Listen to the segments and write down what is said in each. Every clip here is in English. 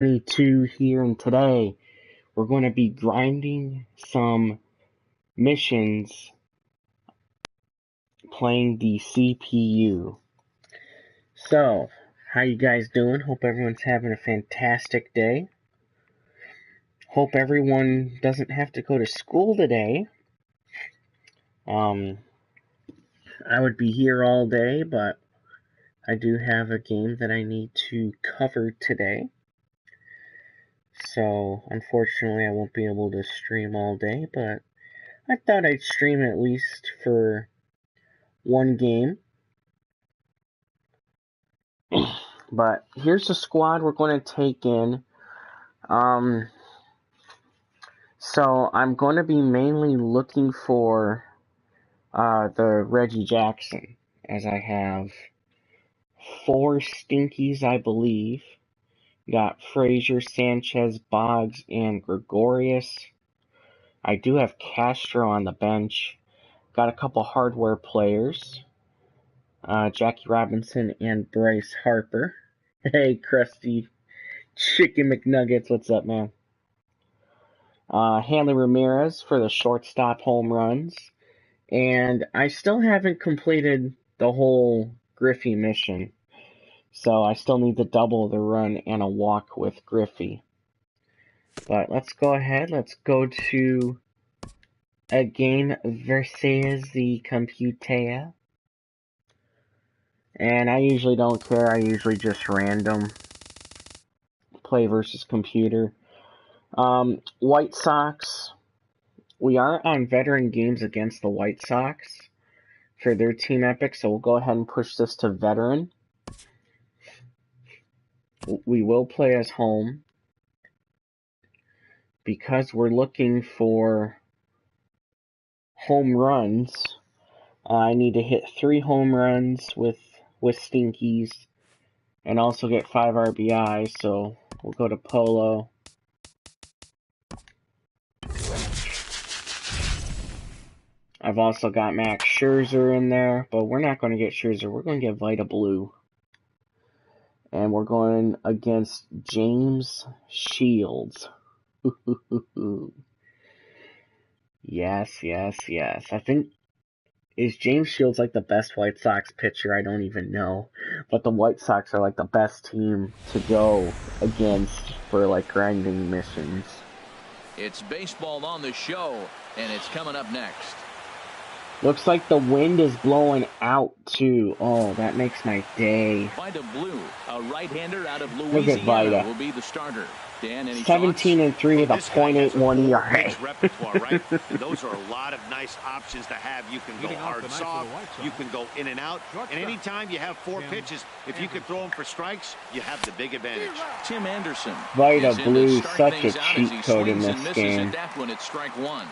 22 here, and today we're going to be grinding some missions playing the CPU. So, how you guys doing? Hope everyone's having a fantastic day. Hope everyone doesn't have to go to school today. I would be here all day, but I do have a game that I need to cover today. So, unfortunately, I won't be able to stream all day, but I thought I'd stream at least for one game. But here's the squad we're going to take in. So I'm going to be mainly looking for the Reggie Jackson, as I have 4 Stinkies, I believe. Got Frazier, Sanchez, Boggs, and Gregorius. I do have Castro on the bench. Got a couple hardware players. Jackie Robinson and Bryce Harper. Hey, Krusty Chicken McNuggets, what's up, man? Hanley Ramirez for the shortstop home runs. And I still haven't completed the whole Griffey mission. So I still need to double the run and a walk with Griffey. But let's go ahead. Let's go to a game versus the Computea. And I usually don't care. I usually just random play versus computer. White Sox. We are on veteran games against the White Sox for their team epic, so we'll go ahead and push this to veteran. We will play as home because we're looking for home runs. I need to hit 3 home runs with Stinkies and also get 5 RBIs, so we'll go to Polo. I've also got Max Scherzer in there, but we're not going to get Scherzer. We're going to get Vita Blue. And we're going against James Shields. Yes. I think, is James Shields like the best White Sox pitcher? I don't even know. But the White Sox are like the best team to go against for like grinding missions. It's baseball on the show, and it's coming up next. Looks like the wind is blowing out, too. Oh, that makes my day. Vita Blue, a right-hander out of Louisiana, will be the starter. Dan, 17-3 with a .81 ERA. Repertoire, right? And those are a lot of nice options to have. You can go hard soft, you can go in and out, and anytime you have 4 pitches, if you can throw them for strikes, you have the big advantage. Tim Anderson. Vita Blue, such a cheat code in this game. It's strike 1.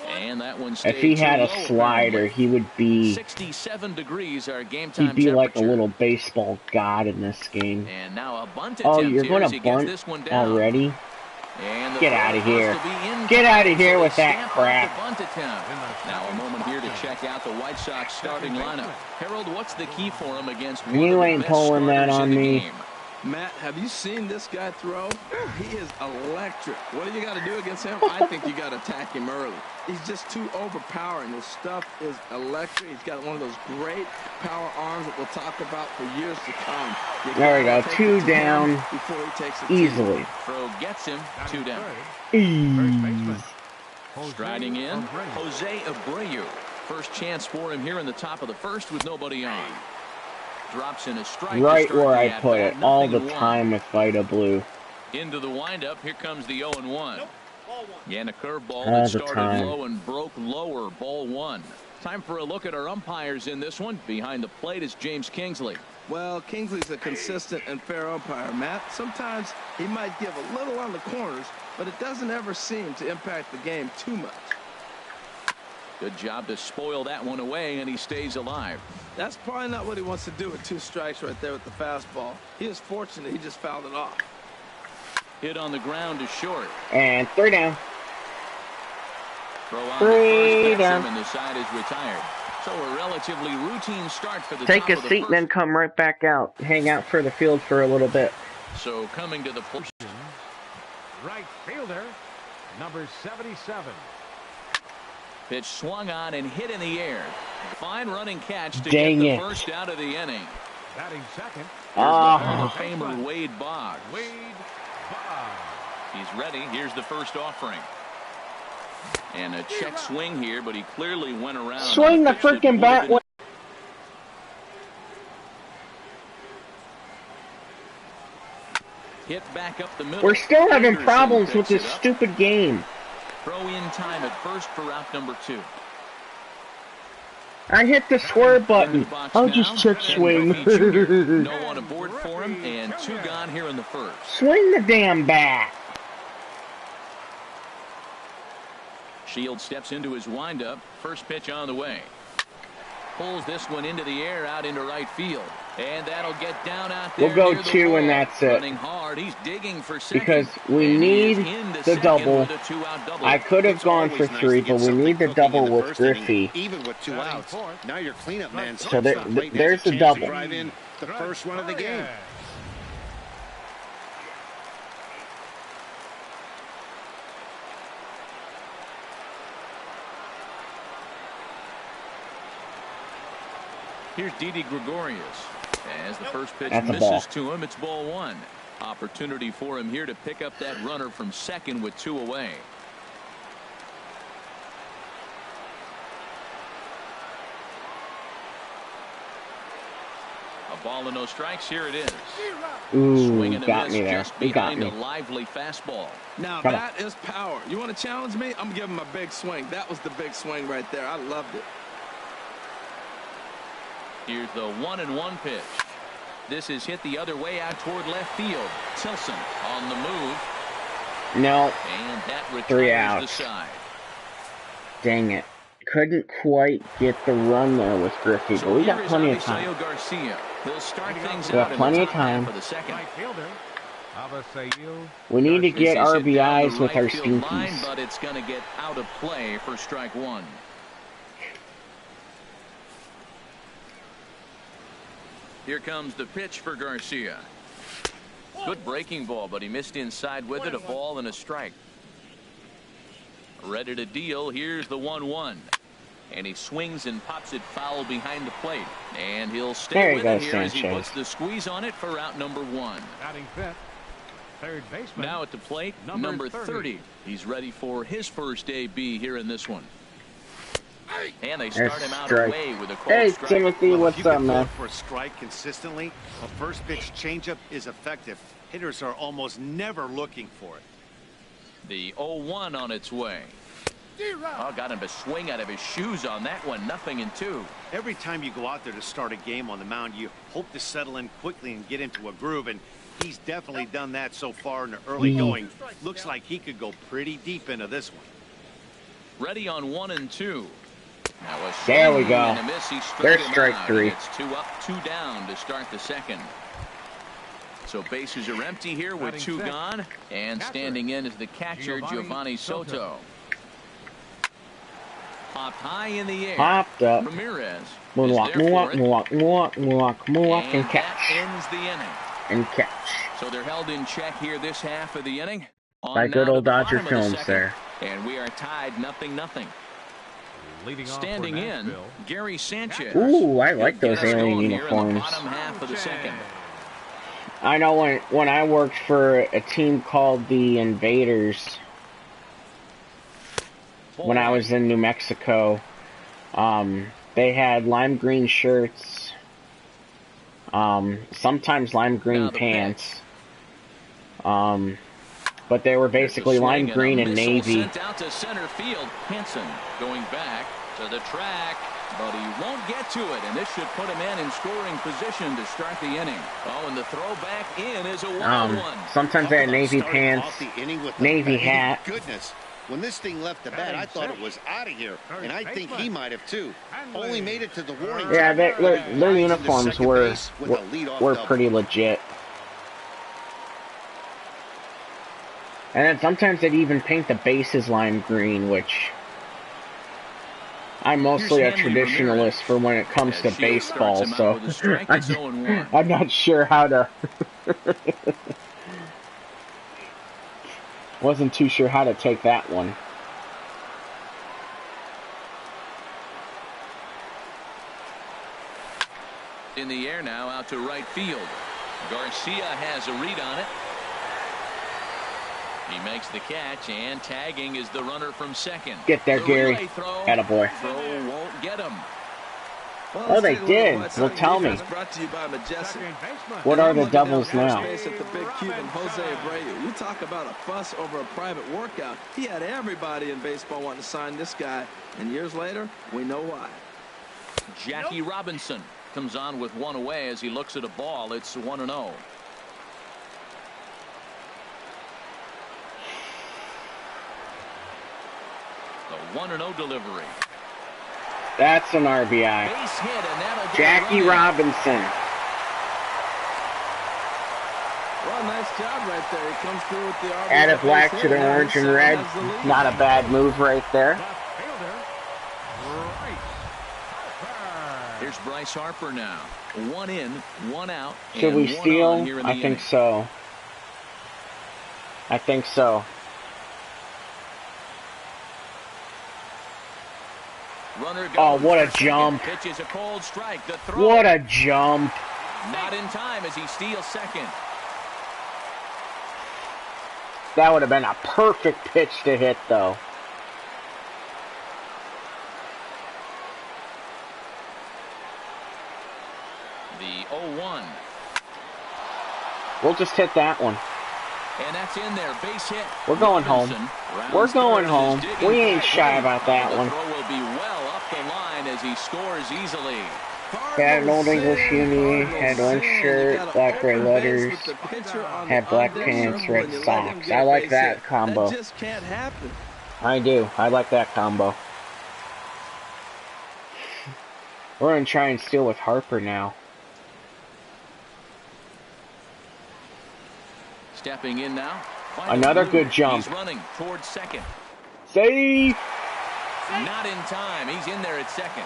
And that one if he had a slider, he would be 67 degrees our game time. He'd be like a little baseball god in this game. And now a bunt oh, you're going to bunt already? Get out of here. Get out of here with that crap. Now a moment here to check out the White Sox starting lineup. Harold, what's the key for him against one you of ain't the pulling that on me. Game? Matt, have you seen this guy throw? He is electric. What do you got to do against him? I think you got to attack him early. He's just too overpowering. His stuff is electric. He's got one of those great power arms that we'll talk about for years to come. There we go. 2 down before he takes it easily. Throw gets him. 2 down. Striding in, Jose Abreu. First chance for him here in the top of the first with nobody on. Drops in a strike. Right where I put it all the time with Vita Blue. Into the windup. Here comes the 0-1. And a curveball that started low and broke lower. Ball 1. Time for a look at our umpires in this one. Behind the plate is James Kingsley. Well, Kingsley's a consistent and fair umpire, Matt. Sometimes he might give a little on the corners, but it doesn't ever seem to impact the game too much. Good job to spoil that one away, and he stays alive. That's probably not what he wants to do with 2 strikes right there with the fastball. He is fortunate he just fouled it off. Hit on the ground to short. And 3 down. Throw on 3 down. And the side is retired. So a relatively routine start for the Take a seat and then come right back out. Hang out for the field for a little bit. So coming to the plate. Right fielder, number 77. Pitch swung on and hit in the air. Fine running catch to Dang get the it. first out of the inning. Batting second. Hall of Famer Wade Boggs. Wade Boggs. He's ready. Here's the first offering. And a check swing here, but he clearly went around. Swing the freaking bat. Hit back up the middle. We're still having Anderson problems with picks this it up. stupid game. Throw in time at first for out number 2. I hit the swerve button. I'll just check swing. No one aboard for him, and 2 gone here in the first. Swing the damn bat. Shields steps into his windup. First pitch on the way. Pulls this one into the air out into right field. And that'll get down out there. We'll go near the 2 wall. and that's it. Running hard. He's digging for second. Because we need the double. I could have gone for 3, but we need the double with Griffey. Even with 2 outs, now your cleanup man. So there's the double. Drive in the first run of the game. Here's Didi Gregorius. As the first pitch That's a misses ball. to him, it's ball 1. Opportunity for him here to pick up that runner from second with 2 away. A ball and no strikes. Here it is. Ooh, Swing and a got miss me there. just He got behind me. a lively fastball. Now Come on. that is power. You want to challenge me? I'm going to give him a big swing. That was the big swing right there. I loved it. Here's the 1-1 pitch. This is hit the other way out toward left field. Tilson on the move. No, And that 3 retires outs. the side. dang it. Couldn't quite get the run there with Griffey, but we got plenty of time. Avisail Garcia. He'll start things We got out plenty in of the top half time. of the second. Right fielder, Avisail. We need to This get is hit down RBIs the with our right field line, stinkies. but it's going to get out of play for strike 1. Here comes the pitch for Garcia. Good breaking ball, but he missed inside with it. A ball and a strike. Ready to deal. Here's the 1-1. And he swings and pops it foul behind the plate. And he'll There stay you with go, it here as he Sanchez. puts the squeeze on it for out number 1. Batting fifth, third baseman. Now at the plate, Number number 30. 30. He's ready for his first AB here in this one. And they There's start him out strike. away with a cold Hey, strike. Timothy, Well, if what's you can up, throw man? for a strike consistently, a first pitch changeup is effective. Hitters are almost never looking for it. The 0-1 on its way. Oh, got him to swing out of his shoes on that one. 0-2. Every time you go out there to start a game on the mound, you hope to settle in quickly and get into a groove, and he's definitely done that so far in the early going. Looks like he could go pretty deep into this one. Ready on 1 and 2. Now a There we swing go. and a miss. He struck There's him strike out. 3. It's 2 up, 2 down to start the second. So bases are empty here with Batting 2 sixth. gone. And standing in is the catcher, Giovanni Soto. Popped high in the air. Popped up. Ramirez. Moonwalk, is there moonwalk, for it. moonwalk, moonwalk, moonwalk, moonwalk, and That catch. ends the inning. And catch. So they're held in check here this half of the inning. On By good now to old the Dodger bottom of the Films second. there. And we are tied 0-0. Leading off for Standing in, Nashville. Gary Sanchez. Ooh, I like He'll those get us alien going here in the uniforms. bottom half of the second. I know when I worked for a team called the Invaders, when I was in New Mexico, they had lime green shirts, sometimes lime green Now the pants, but they were basically There's a lime swing green a and missile navy. Sent out to center field. Hansen going back to the track, but he won't get to it, and this should put him in scoring position to start the inning. Oh, and the throw back in is a wild one. Sometimes they had navy Starting pants, off the inning with a navy bang. hat. Goodness. When this thing left the bat, I thought it was out of here, and I think he might have too. Only made it to the warning Yeah, track. their uniforms Second were base with a leadoff were double. pretty legit. And then sometimes they'd even paint the bases lime green, which I'm mostly a traditionalist for when it comes to baseball, so I'm not sure how to... Wasn't too sure how to take that one. In the air now, out to right field. Garcia has a read on it. He makes the catch, and tagging is the runner from second. Get there, Gary. Attaboy. Throw won't get him. Well, oh, they did. Well, tell me. Brought to you by Majestic. What are the Devils now? At the big Cuban, Jose Abreu. You talk about a fuss over a private workout. He had everybody in baseball wanting to sign this guy, and years later, we know why. Jackie Robinson comes on with one away as he looks at a ball. It's 1-0. The 1-0 delivery. That's an RBI. Base hit, and that'll Jackie Robinson. Well, nice job right there. He comes through with the RBI. Added black to the orange and red. Not a bad move right there. Here's Bryce Harper now. 1 in, 1 out. Should we steal? I think so. I think so. Oh, what a jump. Pitches a cold strike. The throw. What a jump. Not in time as he steals second. That would have been a perfect pitch to hit, though. The 0-1. We'll just hit that one. And that's in there. Base hit. We're going home. We're going home. We ain't shy about that one. The throw will be well up the line as he scores easily. Had an old English uni, had orange shirt, black red letters, had black pants, red socks. I like that combo. That just can't happen. I do. I like that combo. We're gonna try and steal with Harper now. Stepping in now. Another good jump. He's running towards second. Safe. Not in time. He's in there at second.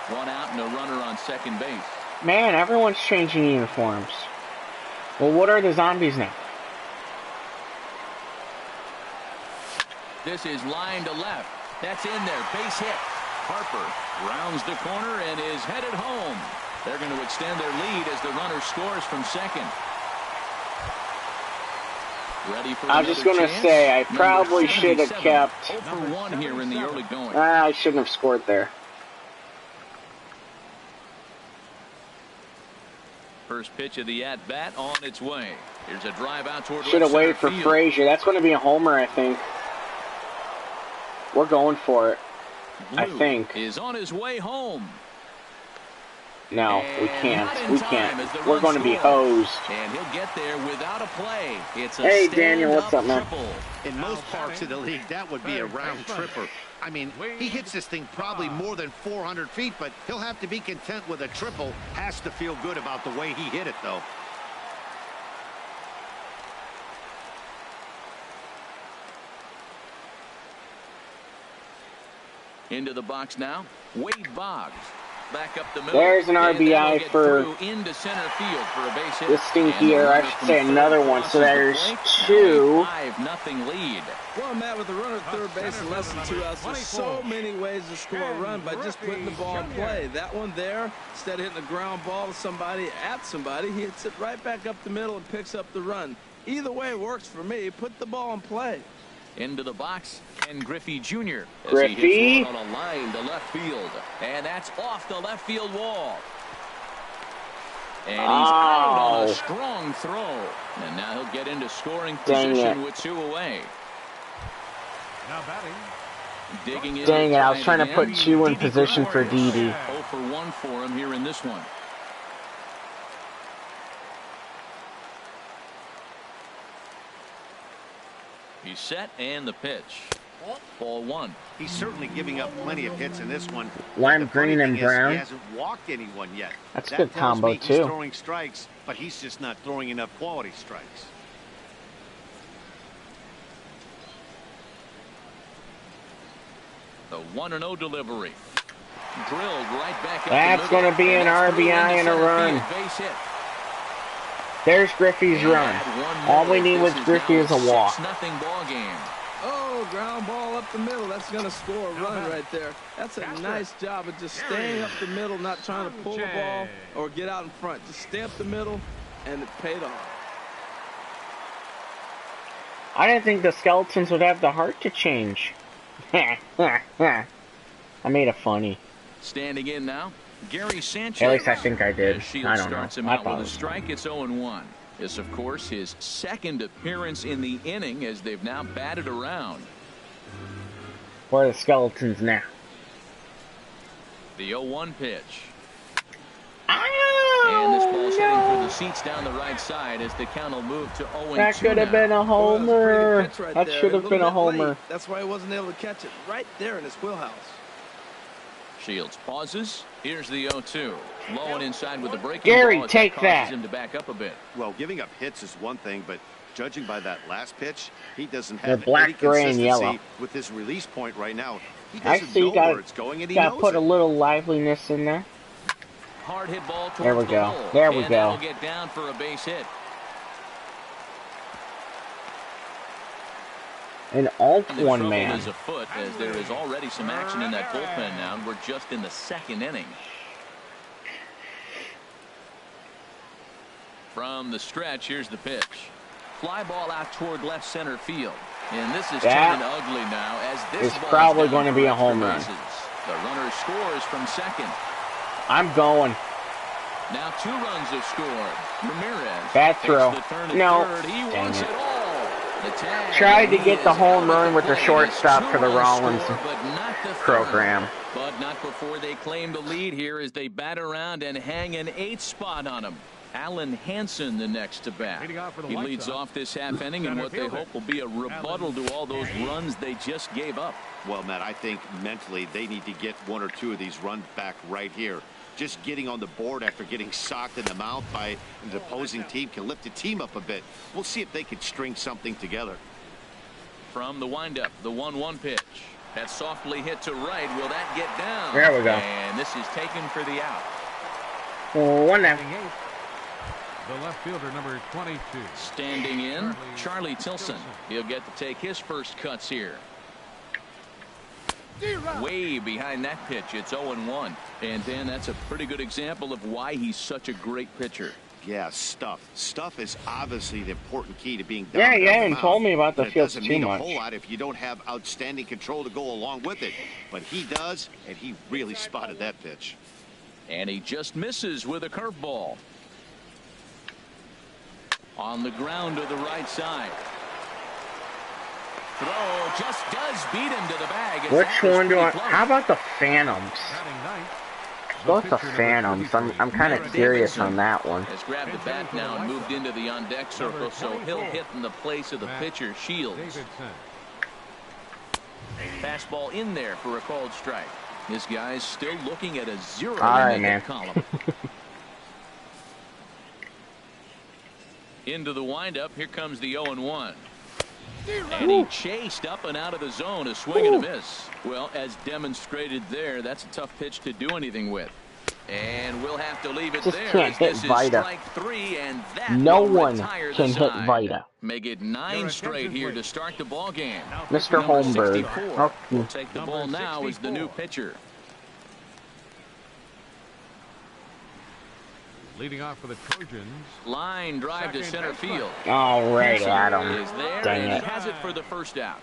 1 out and a runner on second base. Man, everyone's changing uniforms. Well, what are the zombies now? This is line to left. That's in there. Base hit. Harper rounds the corner and is headed home. They're going to extend their lead as the runner scores from second. Ready for I was just going to say, I probably should have kept... 0 for 1 here in the early going. I shouldn't have scored there. First pitch of the at-bat on its way. Here's a drive out toward should have waited for Frazier. That's going to be a homer, I think. We're going for it. I think. Is on his way home. No, we can't. We can't. We're going to be hosed. And he'll get there without a play. It's a hey, Daniel, what's up, man? In most parts of the league, that would be a round tripper. I mean, he hits this thing probably more than 400 feet, but he'll have to be content with a triple. Has to feel good about the way he hit it, though. Into the box now. Wade Boggs. Back up the middle. There's an RBI for into center field for a base hit. this stinky, or I should say another one. So there's 2. 5-0 lead. Well, Matt, with the runner at third base and less than 2 outs, there's so many ways to score a run by just putting the ball in play. That one there, instead of hitting a ground ball to somebody, at somebody, he hits it right back up the middle and picks up the run. Either way works for me. Put the ball in play. Into the box, Ken Griffey Jr. Griffey he hits one on a line to left field, and that's off the left field wall. And he's out on a strong throw, and now he'll get into scoring position with 2 away. Now batting. Digging in. Dang it! I was trying to put you in position for Didi. 0 for 1 for him here in this one. He's set, and the pitch. Ball 1. He's certainly giving up plenty of hits in this one. Lime green and brown. He hasn't walked anyone yet. That's a good combo, too. He's throwing strikes, but he's just not throwing enough quality strikes. The 1-0 delivery. Drilled right back up. That's going to be an RBI and a run. Base hit. There's Griffey's run. All we need with Griffey is a walk. 6-0 ball game. Oh, ground ball up the middle. That's going to score a run right there. That's a nice job of just staying up the middle, not trying to pull the ball or get out in front. Just stay up the middle, and it paid off. I didn't think the Skeletons would have the heart to change. I made it funny. Standing in now, Gary Sanchez. At least I think I did. I don't know. Starts him out with a strike. It's 0-1. This, of course, his second appearance in the inning as they've now batted around. Where are the Skeletons now? The 0-1 pitch. Ow! And this ball's heading for the seats down the right side as the count will move to 0-2. That could have been a homer. Right that should have been a homer. Late. That's why he wasn't able to catch it right there in his wheelhouse. Shields pauses. Here's the 0-2. Low and inside with the breaking Gary, ball. take that. Him to back up a bit. Well, giving up hits is one thing, but judging by that last pitch, he doesn't have the black, any gray, and consistency yellow. with his release point right now. He I doesn't see know you got where it's going, and he to knows put it. a little liveliness in there. Hard hit ball towards There we the go. hole. There we and go. That'll get down for a base hit. An alt The one trouble man. is afoot as there is already some action in that bullpen now, and we're just in the second inning. From the stretch, here's the pitch. Fly ball out toward left center field. And this is turning ugly now as this is ball probably is going to be a home run. The runner scores from second. I'm going. Now 2 runs have scored. Ramirez. Bad throw. No. Third. He Dang wants it. it all. The tag. Tried to get the He is home out run at with the plate. shortstop It's for the 2-run Rollins score, but not the third. program. But not before they claim the lead here as they bat around and hang an 8th spot on him. Alan Hansen the next to bat. He leads off this half inning in what they hope will be a rebuttal to all those runs they just gave up. Well, Matt, I think mentally they need to get 1 or 2 of these runs back right here. Just getting on the board after getting socked in the mouth by the opposing team can lift the team up a bit. We'll see if they can string something together. From the windup, the 1-1 pitch. That's softly hit to right. Will that get down? There we go. And this is taken for the out. 1-0. The left fielder, number 22. Standing in, Charlie Tilson. He'll get to take his first cuts here. Way behind that pitch. It's 0-1. And Dan, that's a pretty good example of why he's such a great pitcher. Yeah, stuff. Stuff is obviously the important key to being Yeah, dominant you on the haven't mound. told me about the But it fields doesn't too mean much. a whole lot if you don't have outstanding control to go along with it. But he does, and he really spotted that pitch. And he just misses with a curveball. On the ground to the right side. Throw just does beat him to the bag. Which one do I... Close. How about the Phantoms? Batting ninth. Go with the Phantoms. I'm kind of curious on that one. Has grabbed the bat now and moved into the on-deck circle, so he'll hit in the place of the pitcher, Shields. Davidson. Fastball in there for a called strike. This guy's still looking at a 0 All right, in the man. hit column. Into the windup. Here comes the 0-1. And he chased up and out of the zone, a swing and a miss. Well, as demonstrated there, that's a tough pitch to do anything with. And we'll have to leave it Just there. can't As hit this is Vida. strike 3, and that No will one retire the can hit side. Vida. Make it 9 straight here to start the ball game. Mr. Number Holmberg. 64 will Okay. take the ball now as the new pitcher. Leading off for the Trojans. Line drive to center field. All right, Adam. Is there, Dang and it. he has it for the first out.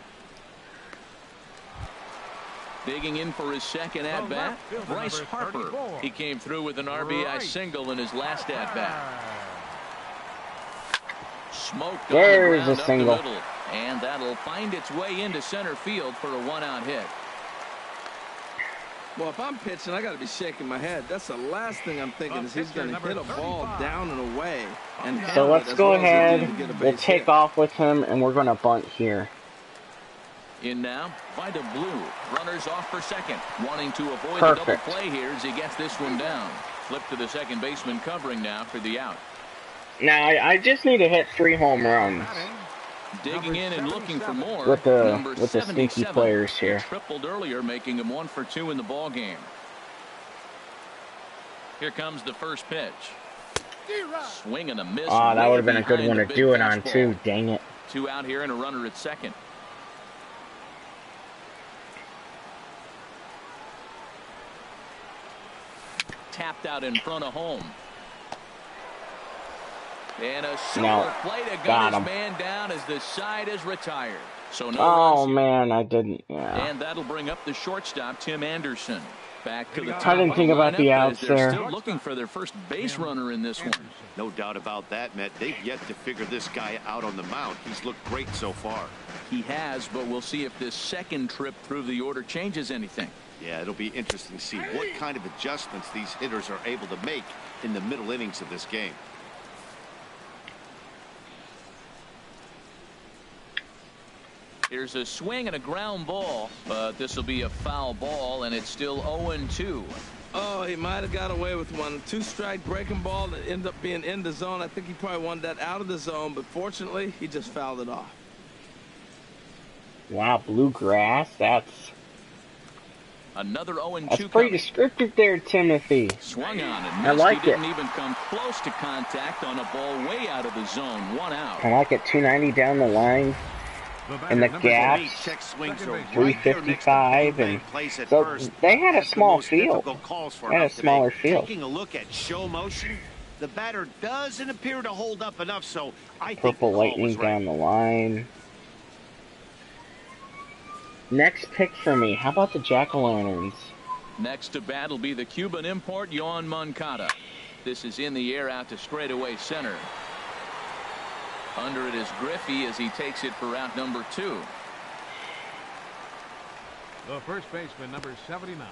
Digging in for his second at-bat, Bryce Harper. He came through with an RBI single in his last at-bat. Smoked on the There's ground a up single. the middle, and that'll find its way into center field for a one-out hit. Well, if I'm pitching, I got to be shaking my head. That's the last thing I'm thinking is he's going to hit a ball down and away. And So handle it let's as go well as he ahead. did to get a We'll base take hit. off with him, and we're going to bunt here. In now, Vida Blue. Runners off for second. Wanting to avoid Perfect. a double play here as he gets this one down. Flip to the second baseman covering now for the out. Now, I just need to hit 3 home runs. Digging in and looking for more. With the sneaky players here. He tripled earlier, making him 1 for 2 in the ball game. Here comes the first pitch. Swing and a miss. Oh, that would have been a good one to do it on too. Dang it. 2 out here and a runner at second. Tapped out in front of home. And a super play to gun his man down as the side is retired. So no oh man, I didn't. Yeah. And that'll bring up the shortstop, Tim Anderson. Back to the top. I didn't think about the outs there. Still looking for their first base runner in this one. No doubt about that, Matt. They've yet to figure this guy out on the mound. He's looked great so far. He has, but we'll see if this second trip through the order changes anything. Yeah, it'll be interesting to see what kind of adjustments these hitters are able to make in the middle innings of this game. Here's a swing and a ground ball, but this will be a foul ball, and it's still 0-2. Oh, he might have got away with one. 2-strike breaking ball that ended up being in the zone. I think he probably wanted that out of the zone, but fortunately, he just fouled it off. Wow, bluegrass, that's another 0-2. That's pretty descriptive there, Timothy. Swung on and missed. I like he didn't even come close to contact on a ball way out of the zone. 1 out. I like it. 290 down the line. And the gaps, 355, and so they had a small field. They had a smaller field. Taking a look at show motion, the batter doesn't appear to hold up enough, so I think Purple Lightning down the line. Next pick for me. How about the Jack-o'-lanterns? Next to bat will be the Cuban import, Yoan Moncada. This is in the air out to straightaway center. Under it is Griffey as he takes it for out number 2. The first baseman, number 79.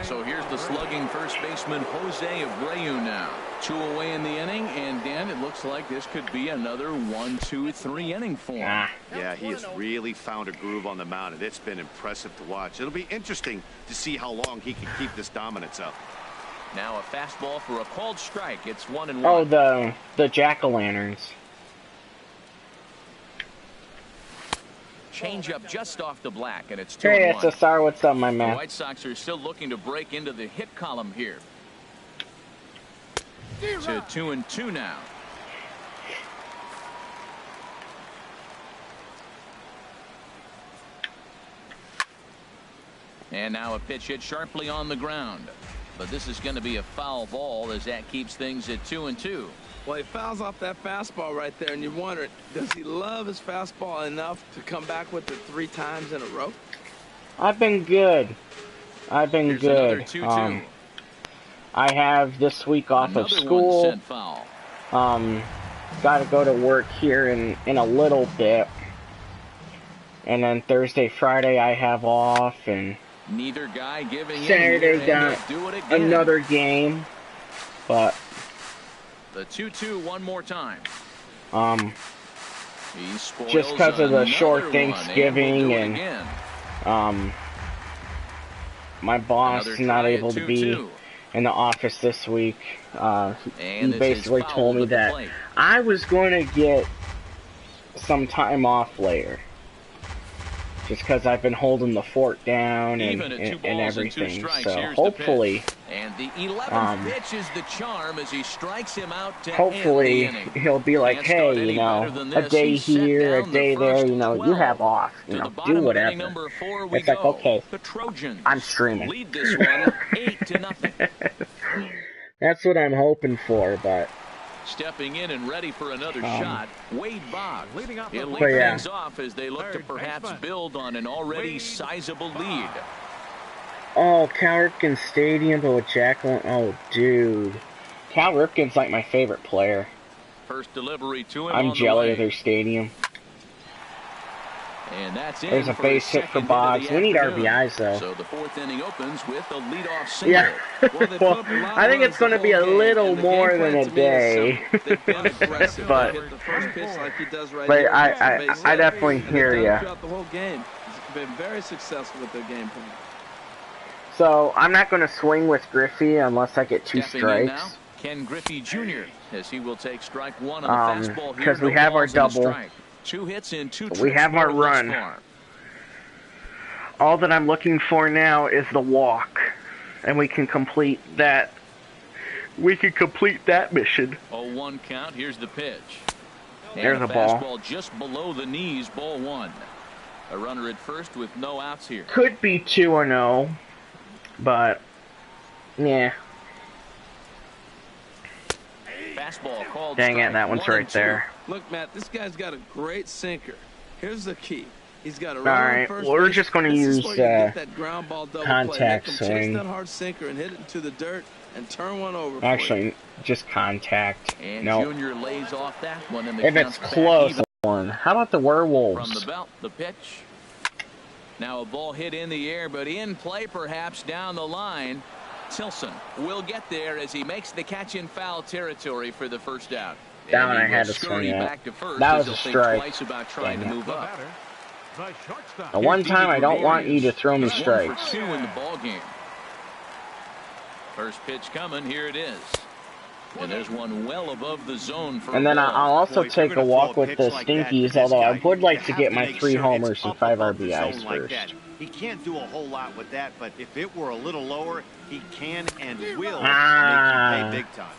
So here's the slugging first baseman, Jose Abreu now. 2 away in the inning, and Dan, it looks like this could be another 1-2-3 inning for him. Yeah, he has really found a groove on the mound, and it's been impressive to watch. It'll be interesting to see how long he can keep this dominance up. Now a fastball for a called strike. It's 1-1. Oh, the Jack-o'-lanterns. Change up just off the black, and it's 2-1. Hey, SSR, what's up, my man? The White Sox are still looking to break into the hit column here. To 2-2 now. And now a pitch hit sharply on the ground. But this is going to be a foul ball as that keeps things at 2-2. Well, he fouls off that fastball right there, and you wonder, does he love his fastball enough to come back with it 3 times in a row? I've been good. I've been Here's good. 2-2. I have this week off of school. Got to go to work here in a little bit. And then Thursday, Friday, I have off, and neither guy giving Saturday got another game. But the 2-2 one more time. Just because of the short Thanksgiving and my boss is not able to be in the office this week. He basically told me that I was going to get some time off later. Just because I've been holding the fort down and everything. So hopefully, and the 11th pitch is the charm as he strikes him out to hopefully he'll be like, hey, you know, a day here, a day there, you know, you have off, you know, do whatever. It's like, okay, I'm streaming. Lead this one 8-0. That's what I'm hoping for, but. Stepping in and ready for another shot, Wade Boggs. He'll lead things off as they look to perhaps build on an already sizable lead. Oh, Cal Ripken Stadium, but with Jacqueline. Oh, dude. Cal Ripken's like my favorite player. First delivery to him. I'm jelly of their stadium. And that's There's a base hit for Boggs. We need RBIs, though. So the 4th inning opens with a leadoff single. Yeah. Well, I think it's going to be a little more than a day. but I definitely hear you. Throughout the whole game, he's been very successful with their game plan. So I'm not going to swing with Griffey unless I get 2 strikes. Now, Ken Griffey Jr. as he will take strike 1 on the fastball here. Because we have our double. 2 hits in 2 trips. We have our run. Far. All that I'm looking for now is the walk, and we can complete that. We can complete that mission. 0-1 count. Here's the pitch. There's and a ball. Fastball just below the knees. Ball 1. A runner at first with no outs here. Could be 2-0, but yeah. Fastball called. Dang it, that one's right there. Look, Matt, this guy's got a great sinker. Here's the key. He's got a All right, we're just going to use that ground ball double contact play. swing. Chase that hard sinker and hit it into the dirt and turn one over. Actually, just contact. And no. Junior lays off that one. And If it's close, one. How about the werewolves? From the belt, the pitch. Now a ball hit in the air, but in play perhaps down the line. Tilson will get there as he makes the catch in foul territory for the first out. That one I had to swing at. That was a strike. Twice about trying to move up. The one time I don't want you to throw me strikes. 1 for 2 in the ball game. First pitch coming. Here it is. And there's one well above the zone for. And then I'll also take a walk with the Stinkies, although I would like to get my 3 homers and 5 RBIs first. He can't do a whole lot with that, but if it were a little lower, he can and will make you pay big time.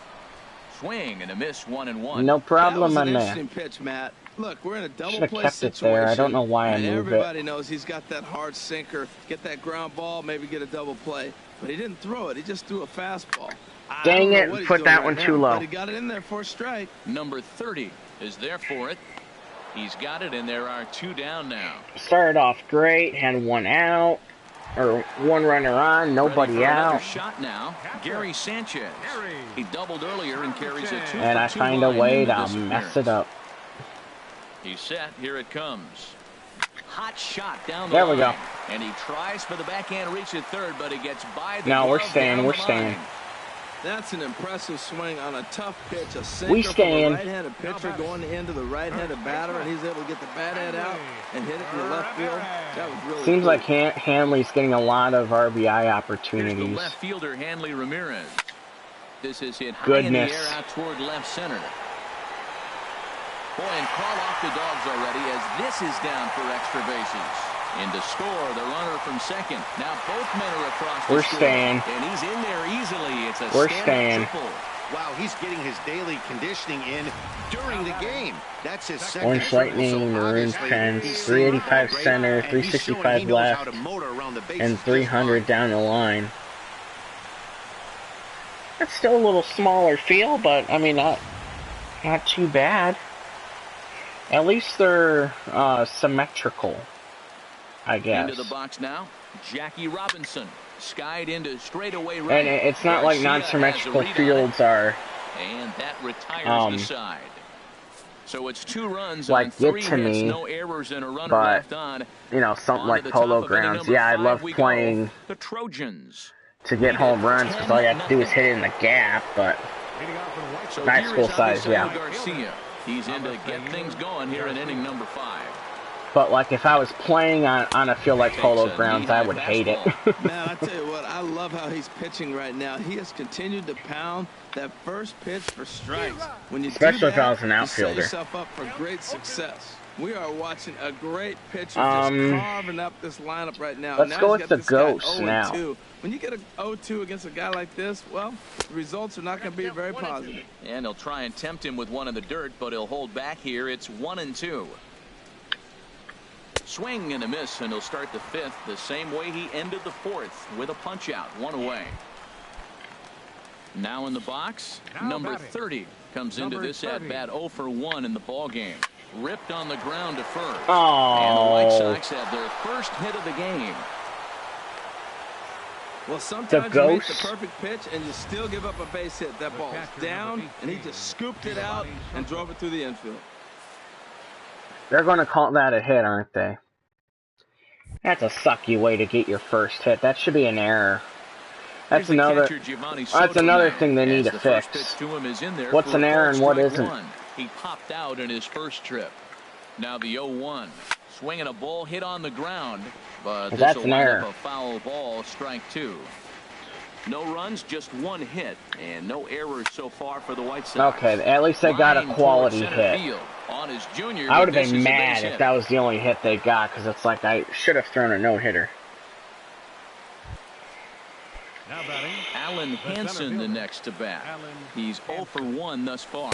Swing and a miss, 1-1. No problem on that. that. Pitch, Matt. Look, we're in a double Should have play kept it situation. there. I don't know why I moved everybody it. knows he's got that hard sinker. Get that ground ball, maybe get a double play. But he didn't throw it. He just threw a fastball. Dang it, put that one too low. But he got it in there for a strike. Number 30 is there for it. He's got it, and there are 2 down now. Started off great, had 1 out, or 1 runner on, nobody out. Shot now, Gary Sanchez. He doubled earlier and carries a 2-for-2 and I find a way to mess it up. He's set. Here it comes. Hot shot down the there line. We go. And he tries for the backhand reach at third, but he gets by the No, we're glove staying. down We're the staying. line. That's an impressive swing on a tough pitch. A sinker We from staying. a right-handed pitcher going into the right-handed batter, and he's able to get the bat head out and hit it in the left field. That was really Seems cool. like Hanley's getting a lot of RBI Here's opportunities. the left fielder, Hanley Ramirez. This is hit high Goodness. in the air out toward left center. Boy, and call off the Dogs already as this is down for extra bases. In to score, the runner from second. Now both men are across the We're score. staying. And he's in there easily. It's a We're stand-up staying. triple. Wow, he's getting his daily conditioning in during the game. That's his second. Orange Lightning, Maroons Pens, 385 center, 365 left, and 300 down the line. That's still a little smaller field, but I mean, not too bad. At least they're symmetrical, I guess. Into the box now, Jackie Robinson skied into straightaway right. And it's not like non-symmetrical fields are. And that retires the side. So it's 2 runs like on 3 get to hits, me, no errors and a runner but left on. You know, something On like to the Polo top of inning Grounds. number Yeah, I 5 love we playing go. The Trojans. to get home runs because all you have to do is hit it in the gap. But So nice here school is size, yeah. Garcia. He's in to get things going here in inning number 5. But like if I was playing on a field like Polo Grounds, I would hate it. Man, I tell you what, I love how he's pitching right now. He has continued to pound that first pitch for strikes. When you Especially do if I was that, an you outfielder. set yourself up for great success. We are watching a great pitcher just carving up this lineup right now. Let's now go he's with got the this guy Ghosts 0-2. now. When you get a 0-2 against a guy like this, well, the results are not going to be very positive. And he'll try and tempt him with one in the dirt, but he'll hold back here. It's 1-2. Swing and a miss, and he'll start the 5th the same way he ended the 4th with a punch out, 1 away. Now in the box, number 30 comes into this at bat 0 for 1 in the ball game. Ripped on the ground to first. Oh. And the White Sox have their first hit of the game. Well, sometimes you make the Ghosts. perfect pitch and you still give up a base hit. That ball's down, and he just scooped it out and drove it through the infield. They're going to call that a hit, aren't they? That's a sucky way to get your first hit. That should be an error. That's another thing they need to fix. What's an error and what isn't? He popped out in his first trip. Now the 0-1. Swinging a ball hit on the ground, but that's this an will wind error. up a foul ball, strike 2. No runs, just one hit, and no errors so far for the White Sox. Okay, at least they got a quality hit. On his junior, I would have been mad if that was the only hit they got, because it's like I should have thrown a no-hitter. Now batting, Alan Hansen the next to bat. He's 0 for 1 thus far.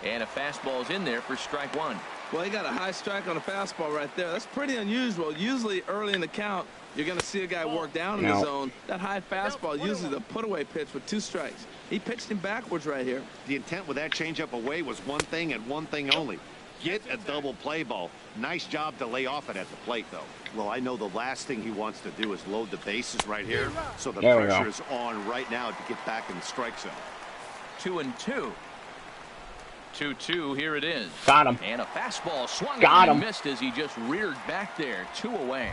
And a fastball's in there for strike one. Well, he got a high strike on a fastball right there. That's pretty unusual. Usually early in the count, you're going to see a guy work down in the zone. That high fastball usually the put-away pitch with 2 strikes. He pitched him backwards right here. The intent with that changeup away was one thing and one thing only. Get a double play ball. Nice job to lay off it at the plate, though. Well, I know the last thing he wants to do is load the bases right here. So the pressure is on right now to get back in the strike zone. 2-2. 2-2, here it is. Got him. And a fastball swung and missed as he just reared back there. 2 away.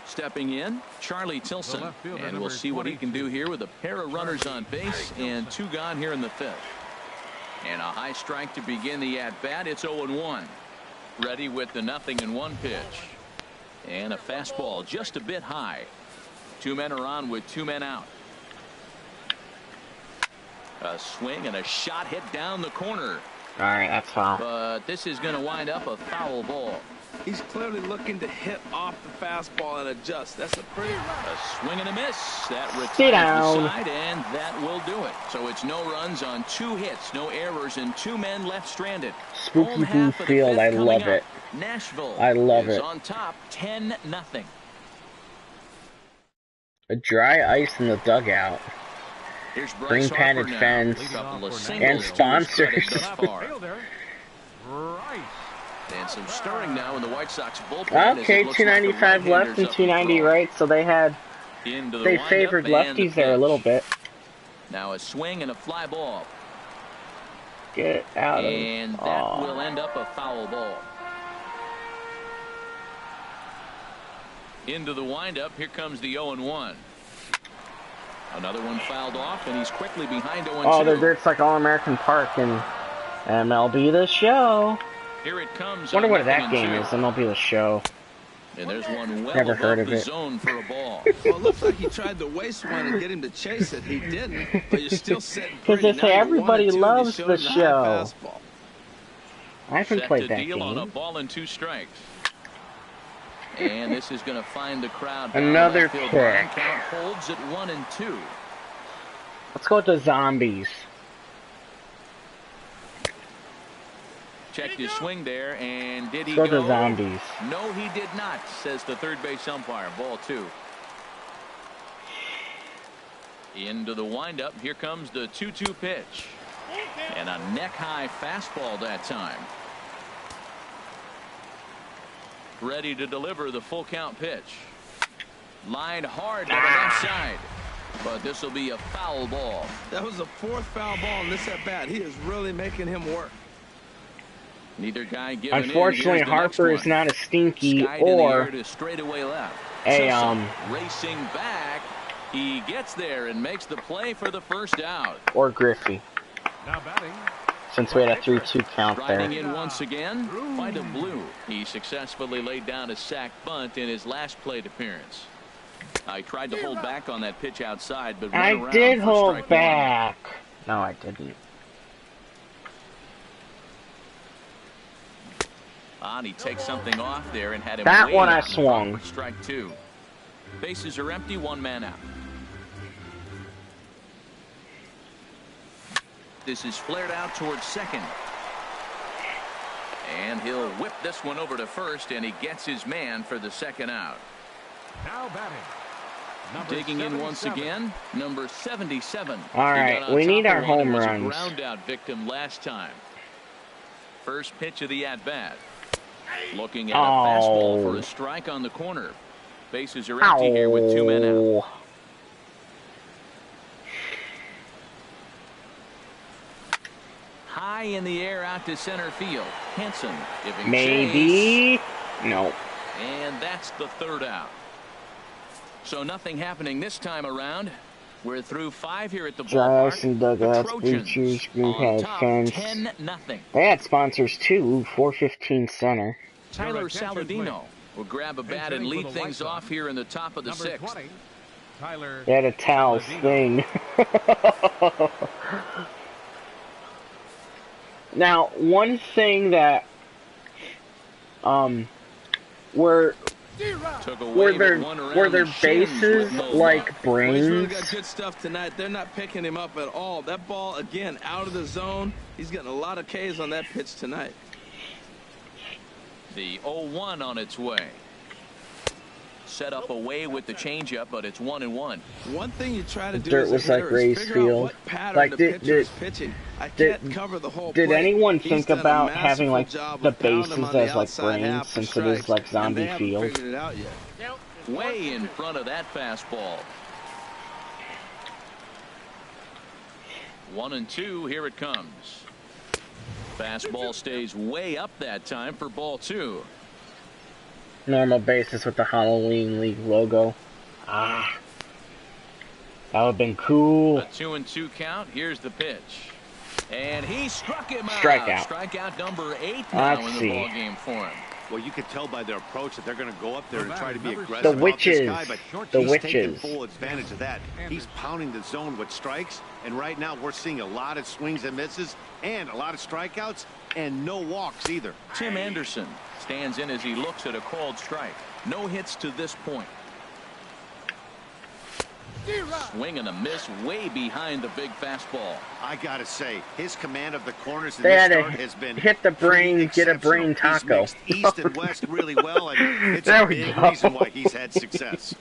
Stepping in, Charlie Tilson. And we'll see what he can do here with a pair of runners on base and 2 gone here in the 5th. And a high strike to begin the at-bat. It's 0-1. Ready with the 0-1 pitch. And a fastball just a bit high. 2 men are on with 2 men out. A swing and a shot hit down the corner. All right, that's foul. But this is going to wind up a foul ball. He's clearly looking to hit off the fastball and adjust. That's a pretty... A swing and a miss. That retires the side, and that will do it. So it's no runs on 2 hits, no errors, and 2 men left stranded. Spooky Boo Field, I love it. Nashville I love it. on top, 10-0. A dry ice in the dugout. Green padded fence and sponsors. And some stirring now in the White Sox bullpen. Okay, 295 like left and 290 right, so they favored lefties there a little bit. Now a swing and a fly ball. Get out of it. And that will end up a foul ball. Into the windup, here comes the 0-1. Another one fouled off, and he's quickly behind 0-2. Oh, it's like All-American Park and MLB The Show. Here it comes. Wonder what that game is. MLB The Show. And there's one well Never heard above of the it. Zone for a ball. Well, it looks like he tried to waste one and get him to chase it. He didn't, but you're still sitting Because pretty. they say everybody loves the show. I haven't Set played to that deal game. on a ball and 2 strikes. And this is going to find the crowd. Another pick. pick. Holds at 1-2. Let's go with the zombies. Checked his swing there, and did he Let's go? go the zombies. No, he did not, says the third base umpire. Ball 2. Into the windup. Here comes the 2-2 pitch. And a neck-high fastball that time. Ready to deliver the full count pitch. Line hard to the left side. But this will be a foul ball. That was the 4th foul ball in this at bat. He is really making him work. Neither guy giving Unfortunately, Harper is not a Stinky or straightaway left. a racing back. He gets there and makes the play for the first out. Or Griffey. Now batting. Since we had a 3-2 count there. Riding in once again by the blue. He successfully laid down a sac bunt in his last plate appearance. I tried to hold back on that pitch outside, but I did hold back. No, I didn't. On, he takes something off there and had him. That one I swung. Strike 2. Bases are empty, 1 man out. This is flared out towards second. And he'll whip this one over to first, and he gets his man for the second out. Now batting. Digging in once again, number 77. All right, we need our home runs. Ground out victim last time. First pitch of the at-bat. Looking at a fastball for a strike on the corner. Bases are empty here with 2 men out. High in the air out to center field. Henson giving maybe. Chase. No. And that's the 3rd out. So nothing happening this time around. We're through 5 here at the ballpark. And dugouts, bleachers, green padded fence. 10-0. They had sponsors too. 415 center. Tyler Saladino will grab a bat and lead things off here in the top of the 6th. Tyler. They had a towel thing. Now, one thing that were their bases like brains? He's really got good stuff tonight. They're not picking him up at all. That ball again out of the zone. He's getting a lot of Ks on that pitch tonight. The 0-1 on its way. Set up away with the changeup, but it's 1-1. One thing you try to do Dirt as was a like hitter is figure out what pattern the pitcher is pitching. I can't cover the whole did plate. anyone He's think done a about having like masterful job the of pounding him bases on the as like outside brains half for since it is strikes, like and zombie they haven't field? figured it out yet. Way in front of that fastball. 1-2. Here it comes. Fastball stays way up that time for ball 2. Normal basis with the Halloween League logo. Ah, that would have been cool. A 2-2 count. Here's the pitch, and he struck him out. Strikeout number 8 now in the ball game for him. Well, you could tell by their approach that they're going to go up there and try to be aggressive. The witches. This guy, but he's taking full advantage of that. He's pounding the zone with strikes, and right now we're seeing a lot of swings and misses and a lot of strikeouts and no walks either. Tim Anderson stands in as he looks at a called strike. No hits to this point. Swing and a miss way behind the big fastball. I gotta say, his command of the corners in They this had to start has been hit the brain, get a brain taco. He's mixed east and west really well, and it's There a we big go. reason why he's had success.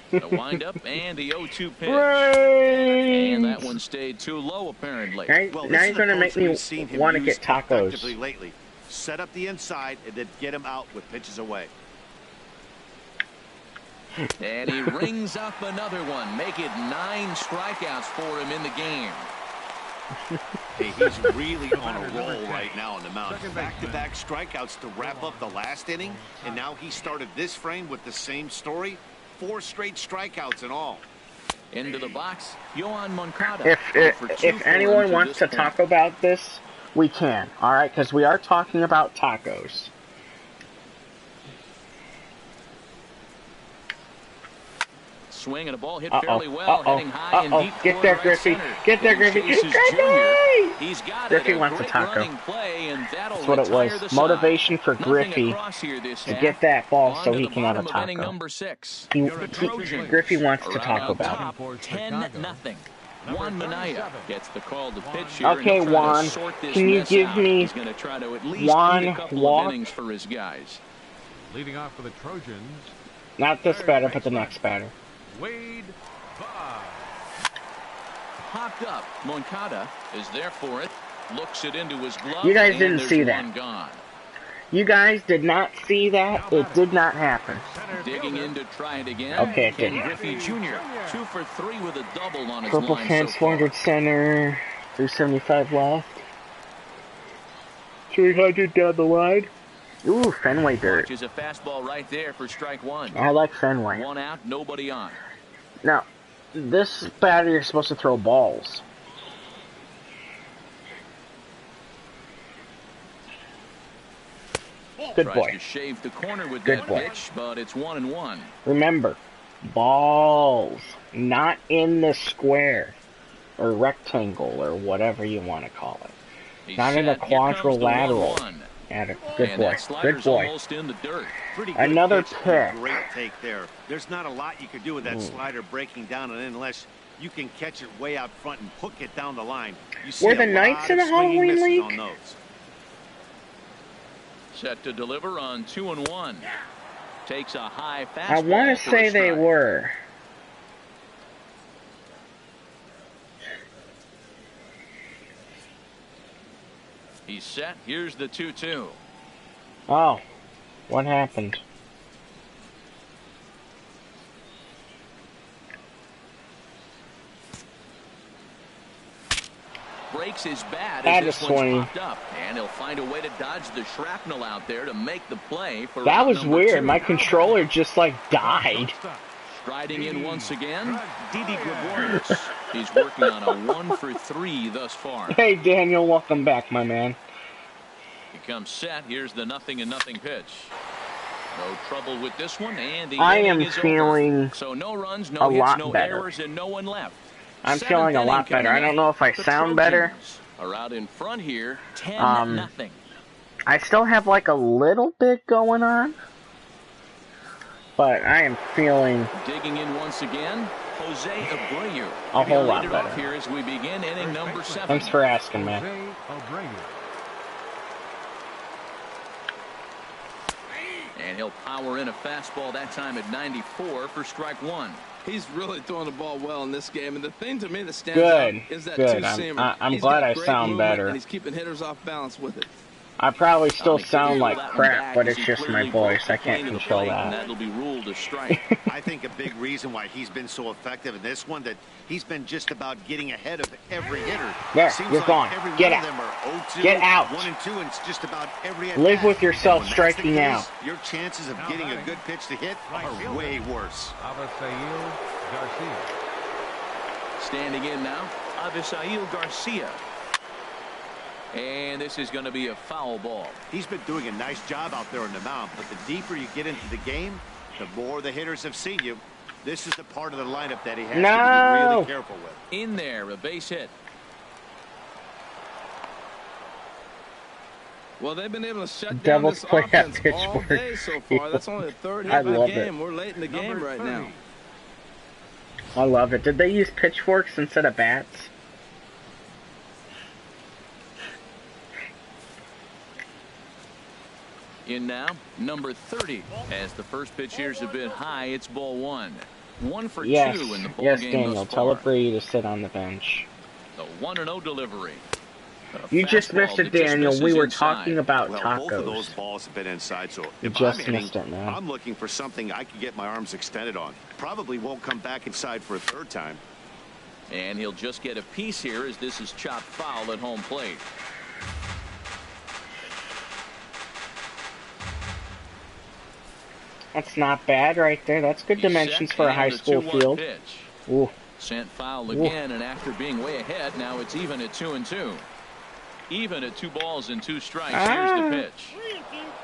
The windup and the 0-2 pitch. Brains! And that one stayed too low apparently. Well, now you're going to make me want to get tacos. Lately. Set up the inside and then get him out with pitches away. And he rings up another one. Make it 9 strikeouts for him in the game. Hey, he's really on a roll right now on the mound. Back-to-back strikeouts to wrap up the last inning, and now he started this frame with the same story. 4 straight strikeouts in all. Into the box, Yoan Moncada. If anyone wants to talk about this, we can. All right, because we are talking about tacos. Swing and a ball hit fairly well, heading high and deep. Get there, Griffey. Get there, Griffey. He's got Griffey wants a taco. That's what it was. Motivation for Griffey to get that ball so he can have a taco. Griffey wants to talk about it. 10-0. Juan Minaya gets the call to pitch here. Okay, Juan, can you give me He's going to try to at least one get a couple walk? of innings for his guys. Leading off for the Trojans. Not this batter, but the next batter. Wade Boggs. Popped up. Moncada is there for it. Looks it into his glove. You guys didn't see one that. Gone. You guys did not see that. It did not happen. Digging in to try it again. Okay, it Ken didn't. Griffey Jr. 2 for 3 with a double on his Purple line fence, so far. 400 center, 375 left. 300 down the line. Ooh, Fenway dirt. Watches a fastball right there for strike 1. I like Fenway. 1 out, nobody on. Now, this batter you're supposed to throw balls. Good Tries boy. to shave the corner with Good that boy. pitch, but it's 1-1. Remember, balls, not in the square or rectangle or whatever you want to call it. He's Not in a set. Here comes the quadrilateral. 1-1. Good And boy. that slider's Good boy. almost in the dirt. Pretty good Another pitch and a pick. Great take there. There's not a lot you could do with that slider breaking down and in unless you can catch it way out front and hook it down the line. You see Were the a Knights lot in of the swinging Halloween misses League? on those. Set to deliver on 2-1. Takes a high fastball. I want to for say a they strike. were. He's set. Here's the 2-2. Oh, what happened? Breaks his bat Had as to this one's swing. popped up, and he'll find a way to dodge the shrapnel out there to make the play for That round was number weird. 2. My controller just like died. Striding in once again, Didi Gregorius. He's working on a 1 for 3 thus far. Hey Daniel, welcome back, my man. He comes set. Here's the 0-0 pitch. No trouble with this one, and the I am inning is feeling over. So no runs, a no hits, lot no better. errors, and no one left. I'm Seventh feeling a inning lot better. I coming don't know if I up. sound The better. Trojans are out in front here, 10-0. I still have like a little bit going on, but I am feeling digging in once again. Jose Abreu. A whole lot better. Off here as we begin inning number 7. Thanks for asking, man. And he'll power in a fastball that time at 94 for strike 1. He's really throwing the ball well in this game, and the thing to me that stands Good. out is that Good. two-seamer. I'm glad I sound better. And he's keeping hitters off balance with it. I probably still sound like crap, but it's just my voice. I can't control that. That'll be ruled a strike. I think a big reason why he's been so effective in this one, that he's been just about getting ahead of every hitter. There, Seems you're like gone. Every Get one out. of them are 0-2, Get out. 1 and 2, and it's just about every Live with yourself and when striking that's the out. case, your chances of getting a good pitch to hit are way worse. Avisail Garcia. Standing in now, Avisail Garcia. And this is going to be a foul ball. He's been doing a nice job out there on the mound, but the deeper you get into the game, the more the hitters have seen you. This is the part of the lineup that he has to be really careful with. In there, a base hit. Well, they've been able to shut down Devils this play at offense all Pittsburgh. day so far. That's only the third hit I of the love game. it. We're late in the game right now. I love it. Did they use pitchforks instead of bats? In now, number 30. As the first pitch here is a bit high, it's ball 1. 1 for 2 in the ball yes, game Daniel. thus Tell far. Brady to sit on the bench. The 1-0 delivery. You just missed it, Daniel. We were talking about Well, tacos. both of those balls have been inside, so You if just I'm hitting, missed it, man. I'm looking for something I can get my arms extended on. Probably won't come back inside for a third time. And he'll just get a piece here as this is chopped foul at home plate. That's not bad right there. That's good dimensions for a high school field. Ooh. Sent foul again, and after being way ahead, now it's even at 2-2. Even at 2 balls and 2 strikes. Here's the pitch.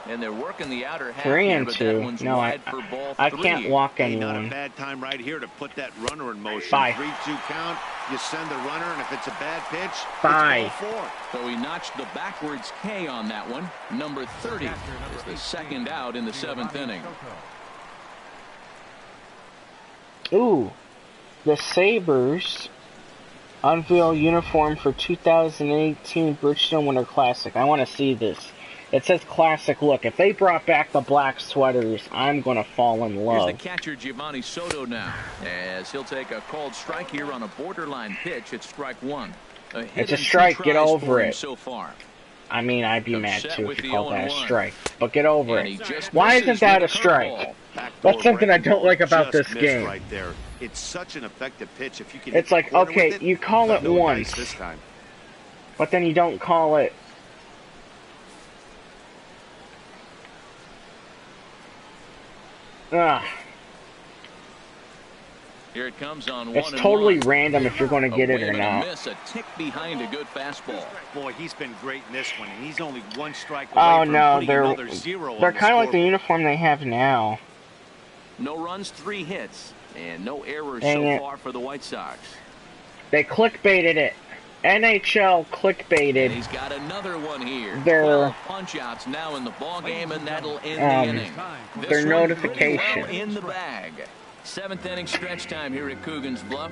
And they're working the outer half 3 here, and but 2. that one's No, wide for ball 3. I can't walk Hey, not a anyone. bad time right here to put that runner in motion. Bye. 3-2 count. You send the runner, and if it's a bad pitch, Bye. it's ball 4. So he notched the backwards K on that one. Number 30 is the second out in the 7th inning. Ooh. The Sabres unveil uniform for 2018 Bridgestone Winter Classic. I want to see this. It says classic look. If they brought back the black sweaters, I'm going to fall in love. Here's the catcher, Giovanni Soto, now, as he'll take a called strike here on a borderline pitch at strike 1. It's a strike. Get over it. So far. I mean, I'd be mad Upset too with if you the called that a 0-1. strike. But get over And he it. just Why misses isn't that with a a strike? curveball. That's something I don't like about Just this missed game. right there. It's such an effective pitch. If you can It's like, corner okay, with it, you call it no once, dice this time. but then you don't call it. Ah, Here it comes on it's 1-1. totally random if you're going to get it or A not. miss, a tick behind a good fastball. Boy, he's been great in this one, and he's only 1 strike away Oh from no, putting another 0 on they're the kind of like the scoreboard. uniform they have now. No runs, 3 hits, and no errors Dang so it. far for the White Sox. They clickbaited it. NHL And clickbaited he's got another one here. Their- 12 punch-outs now in the ball game, and that'll end the inning. This their one notification. well in the bag. 7th inning stretch time here at Coogan's Bluff.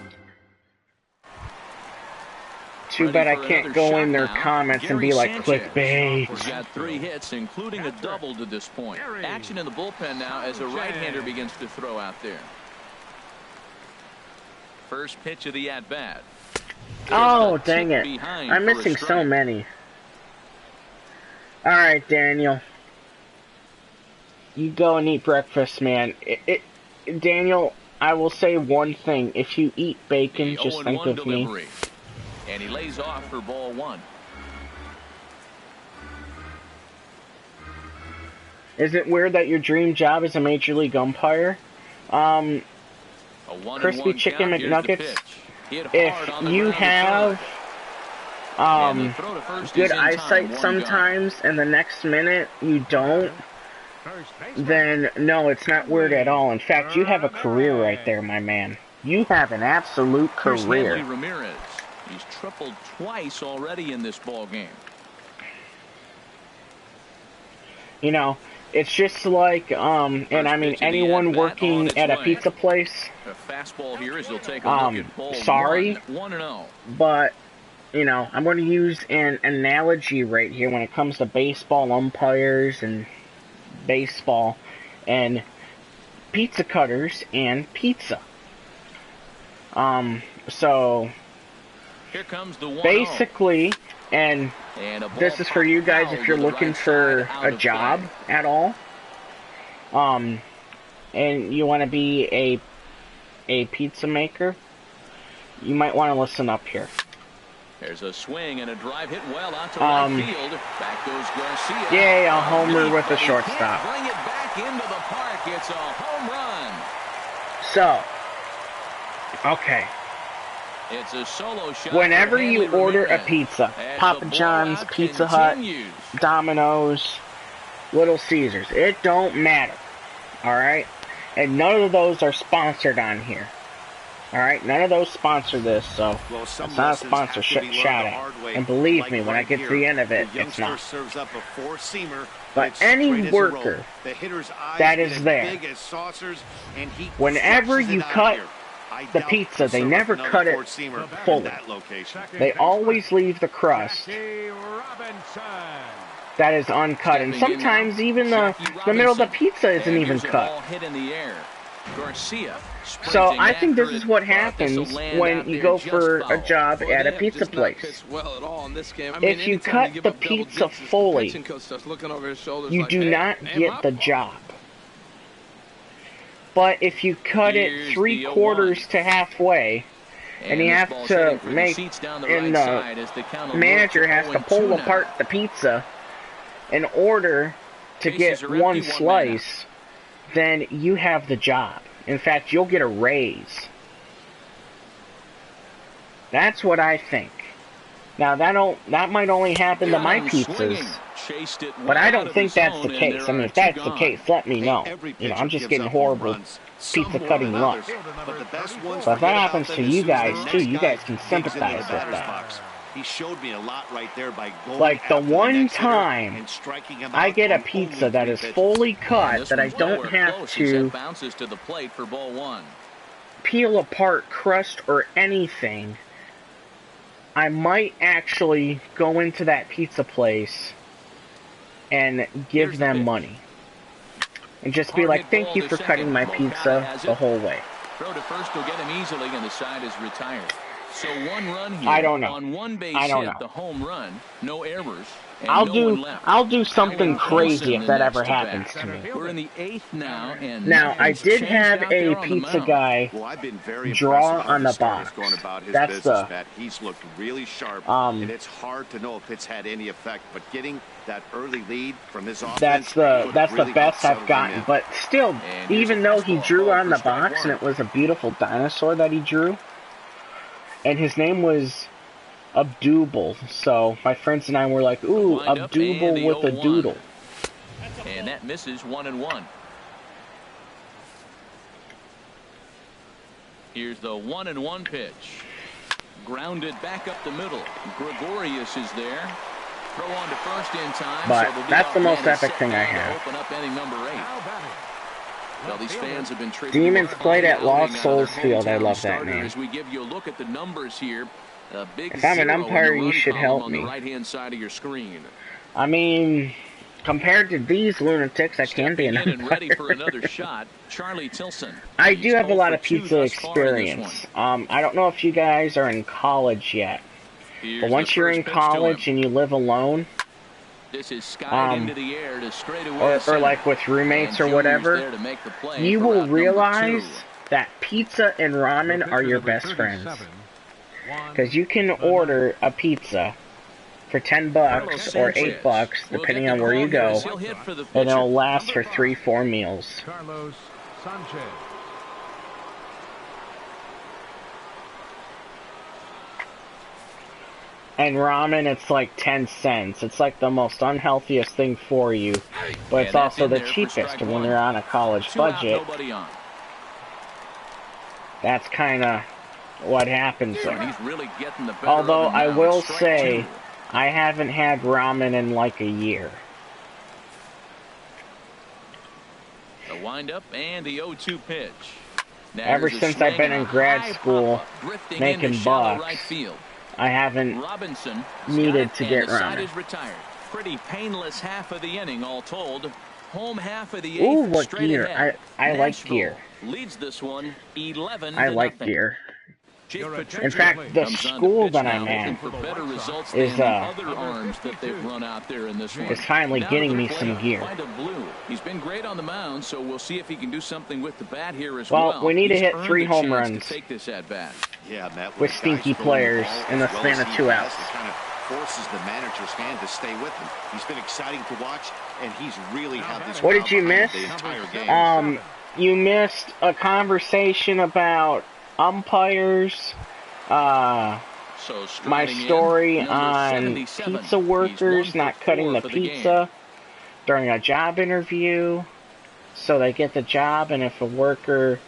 Too bad I Ready for can't another go shot in their now. comments and Gary be like Sanchez. clickbait. He's got 3 hits, including a double to this point. Action in the bullpen now as a right-hander begins to throw out there. First pitch of the at-bat. Oh, dang it. I'm missing so many. Alright, Daniel. You go and eat breakfast, man. Daniel, I will say one thing. If you eat bacon, The just think 0-1 of me. delivery. And he lays off for ball 1. Is it weird that your dream job is a Major League umpire? A 1-1 Crispy chicken count. Here's the McNuggets. pitch. Hit If hard on the you ground to have third. And the throw to first good is in time, eyesight 1 gone. sometimes, and the next minute you don't, then no, it's not weird at all. In fact, you have a career right there, my man. You have an absolute career. Here's Hanley Ramirez. He's tripled twice already in this ball game. You know, it's just like, and I mean, anyone working at a pizza place, A fastball here as they'll take a look at ball sorry, 1-0. but, you know, I'm going to use an analogy right here when it comes to baseball umpires and baseball and pizza cutters and pizza. So, here comes the 1-0. Basically, and this is for you guys if you're looking for a job at all, and you want to be a pizza maker, you might want to listen up here. There's a swing and a drive hit well out to right field. Back goes Garcia. Yay, a homer with a shortstop. Bring it back into the park. It's a home run. So, okay. It's a solo shot. Whenever you order a pizza, Papa John's, Pizza Hut, Domino's, Little Caesars, it don't matter. Alright? And none of those are sponsored on here. Alright? None of those sponsor this, so it's not a sponsor shout out. And believe me, when I get to the end of it, it's not. But any worker that is there, whenever you cut the pizza, they never cut it fully. They always leave the crust that is uncut, and sometimes even the middle of the pizza isn't even cut. So I think this is what happens when you go for a job at a pizza place. If you cut the pizza fully, you do not get the job. But if you cut it 3/4 to halfway, and you have to make, and the manager has to pull apart the pizza in order to get one slice, then you have the job. In fact, you'll get a raise. That's what I think. Now, that might only happen to my pizzas, but I don't think that's the case. I mean, if that's the case, let me know. You know, I'm just getting horrible pizza cutting luck. But if that happens to you guys, too, you guys can sympathize with that. He showed me a lot right there by going like the one time I get a pizza that is fully cut that I don't have to peel apart crust or anything, I might actually go into that pizza place and give them money. And just be like, thank you for cutting my pizza the whole way. Throw to first will get him easily, and the side is retired. So one run here. I don't know. On one base I don't hit, know. the home run, no errors. I'll do something crazy if that ever happens to me. We're in the 8th now, and now I did have a pizza guy draw on the box. That's the he's looked really sharp, and it's hard to know if it's had any effect. But getting that early lead from his offense, that's the best I've gotten. But still, even though he drew on the box and it was a beautiful dinosaur that he drew, and his name was Abdubel, so my friends and I were like, ooh, Abdubel with a doodle. And that misses 1-1. Here's the 1-1 pitch. Grounded back up the middle. Gregorius is there. Throw on to first in time. But so that's the most epic thing I have. Open up inning number 8. Well, these fans have been Demons played at Lost Souls Field. I love that name. As we give you a look at the numbers here. If I'm an umpire, you should help me. Right-hand side of your screen. I mean, compared to these lunatics, I can be an umpire. Ready for another shot, Charlie Tilson. I do have a lot of pizza experience. I don't know if you guys are in college yet, but once you're in college and you live alone, this is skied into the air to straightaway or like with roommates or whatever, you will realize that pizza and ramen are your best friends. Because you can order a pizza for $10 or $8, depending on where you go, and it'll last for 3-4 meals. Carlos Sanchez. And ramen, it's like 10 cents. It's like the most unhealthiest thing for you. But it's also the cheapest when you're on a college budget. That's kind of what happens there. Although I will say, I haven't had ramen in like a year. The windup and the 0-2 pitch. Ever since I've been in grad school making bucks, I haven't needed to get ramen. Pretty painless half of the inning all told. Home half of the 8th. Ooh, what gear? I like gear. Leads this one 11 I like gear. In fact, the school that I'm at is finally getting me some gear. He's been great on the mound, so we'll see if he can do something with the bat here as well. Well, we need to hit 3 home runs Yeah, Matt, with stinky players in the span of 2 outs. It kind of forces the manager's hand to stay with him. He's been exciting to watch, and he's really had this. What did you miss? You missed a conversation about umpires, my story on pizza workers not cutting the pizza during a job interview so they get the job, and if a worker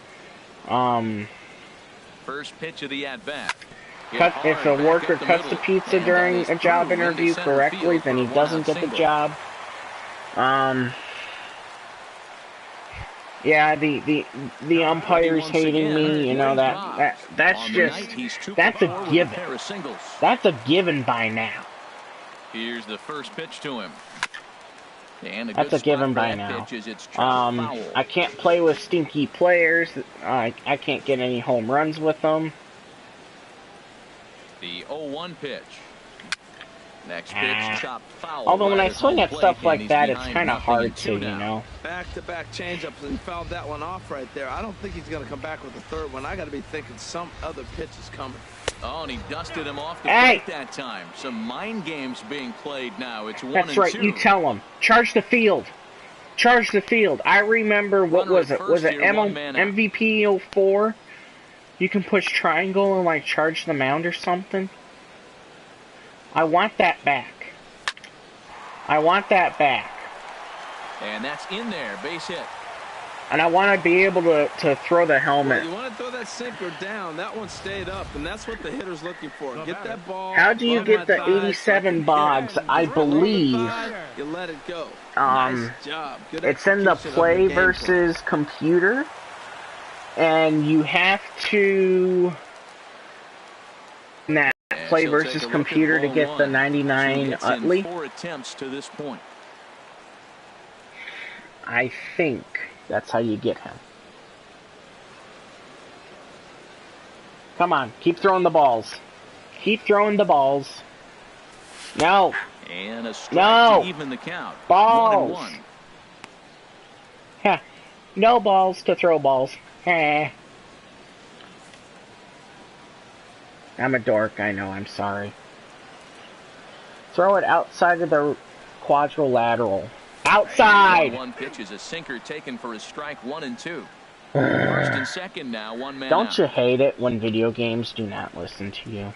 first pitch of the at-bat. If a worker cuts the pizza during a job interview correctly, then he doesn't get the job. Yeah, the umpires hating me, you know, that's a given. That's a given by now. Here's the first pitch to him. That's a given by now. I can't play with stinky players. I can't get any home runs with them. The 0-1 pitch. Next pitch, chopped foul. Although when I swing at stuff like that, it's kind of hard to, you know. Back-to-back changeups, and he fouled that one off right there. I don't think he's going to come back with the third one. I got to be thinking some other pitch is coming. Oh, and he dusted him off the plate that time. Some mind games being played now. It's 1-2. That's right. You tell him. Charge the field. Charge the field. I remember, what was it? Was it MVP 04? You can push triangle and, like, charge the mound or something. I want that back. I want that back. And that's in there. Base hit. And I want to be able to throw the helmet. Well, you want to throw that sinker down. That one stayed up, and that's what the hitter's looking for. Get that ball. How do you get the 87 Boggs? I believe. You let it go. Nice job. It's in the play versus computer. And you have to play versus computer to get the 99 Utley. 4 attempts to this point. I think that's how you get him. Come on, keep throwing the balls. Keep throwing the balls. No. And a strike to even the count. Balls. 1-1. Heh. No balls to throw balls. Heh. I'm a dork, I know, I'm sorry. Throw it outside of the quadrilateral. Outside! 1 pitch is a sinker taken for a strike, 1 and 2. First and second now, 1 man Don't out. you hate it when video games do not listen to you?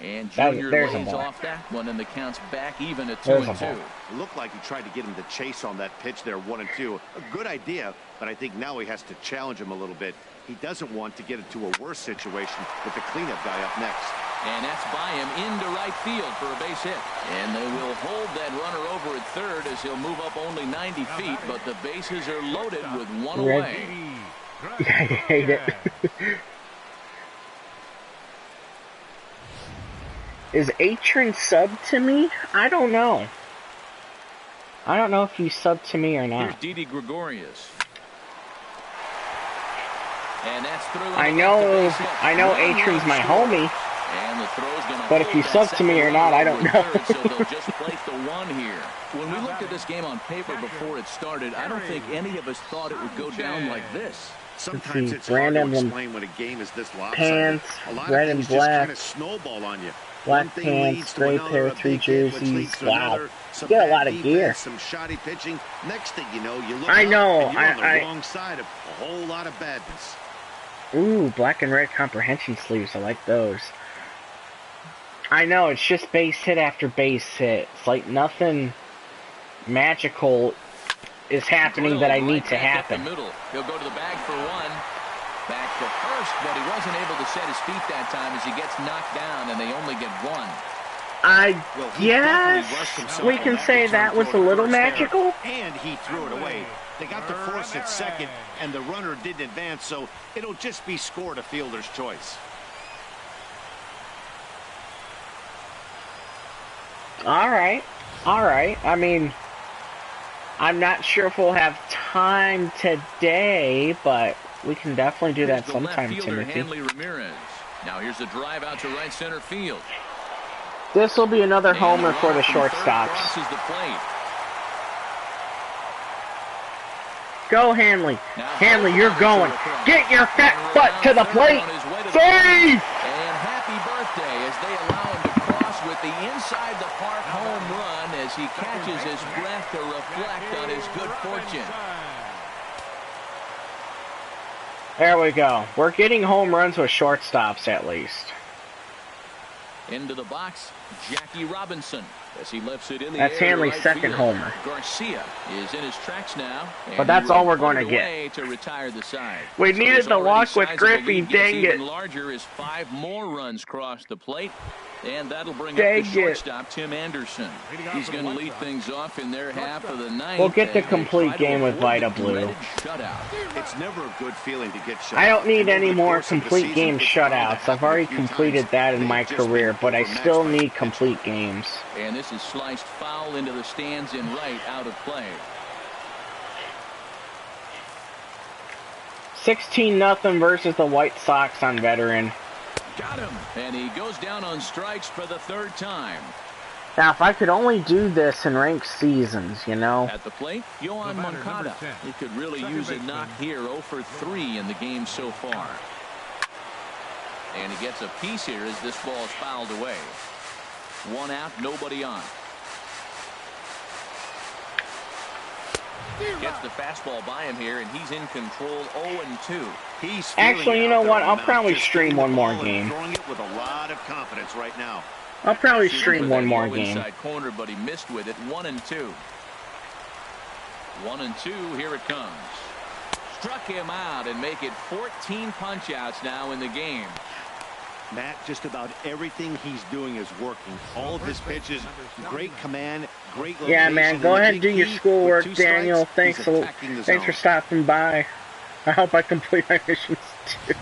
And Junior lays off that one, and the count's back even at 2-2. It looked like he tried to get him to chase on that pitch there, 1-2. A good idea, but I think now he has to challenge him a little bit. He doesn't want to get into a worse situation with the cleanup guy up next. And that's by him into right field for a base hit. And they will hold that runner over at third as he'll move up only 90 feet, but the bases are loaded with 1 away. I hate it. Is Atron subbed to me? I don't know. I don't know if you subbed to me or not. Here's Didi Gregorius. And that's through. I know Atron's my homie. And the throw's gonna but if you sub to me or not, I don't know. So they'll just place the 1 here. When we looked at this game on paper before it started, I don't think any of us thought it would go down like this. Sometimes it's hard to explain when a game is this lopsided. Pants, red and black. Kind of snowball on you. Black pants, gray pair, 3 jerseys. Wow, you get a lot of gear. Some shoddy pitching. Next thing you know, you look I know. on the wrong side of a whole lot of badness. Ooh, black and red comprehension sleeves. I like those. I know, it's just base hit after base hit. It's like nothing magical is happening that I need to happen. He'll go to the bag for one. Back to first, but he wasn't able to set his feet that time as he gets knocked down, and they only get one. Yes, we can say that was a little magical. And he threw it away. They got to force it second, and the runner didn't advance, so it'll just be scored a fielder's choice. All right. I mean, I'm not sure if we'll have time today, but we can definitely do that sometime, Timothy. Hanley Ramirez. Now here's a drive out to right center field. This will be another homer for the shortstops. Go, Hanley. Hanley, you're going. Get your fat butt to the plate. Save! And happy birthday as they allow him to cross with the inside the park home run as he catches his breath to reflect on his good fortune. There we go. We're getting home runs with shortstops at least. Into the box, Jackie Robinson as he lifts it in the That's air. Hanley's second homer. Garcia is in his tracks now. But that's all we're going to get. To retire the side. We needed the walk with Griffey, dang it. Even larger as 5 more runs cross the plate. And that'll bring up the shortstop, Tim Anderson. He's going to lead things off in their half of the ninth. We'll get the complete game with Vita Blue. It's never a good feeling to get shut. I don't need any more complete game shutouts. I've already completed that in my career, but I still need complete games. And this is sliced foul into the stands in right, out of play. 16-0 versus the White Sox on Veteran. Got him, and he goes down on strikes for the 3rd time. Now, if I could only do this in ranked seasons, you know. At the plate, Yohan Moncada. He could really use a knock here, 0 for 3 in the game so far. And he gets a piece here as this ball is fouled away. 1 out, nobody on. Gets the fastball by him here, and he's in control 0-2. Actually, you know what? I'll probably stream one more game. Throwing it with a lot of confidence right now. I'll probably stream one more game. Inside corner, but he missed with it. 1-2. 1-2. Here it comes. Struck him out and make it 14 punch-outs now in the game. Matt, just about everything he's doing is working. All of his pitches, great command, great location. Yeah, man, go ahead and do your schoolwork, Daniel. Thanks for stopping by. I hope I complete my missions too.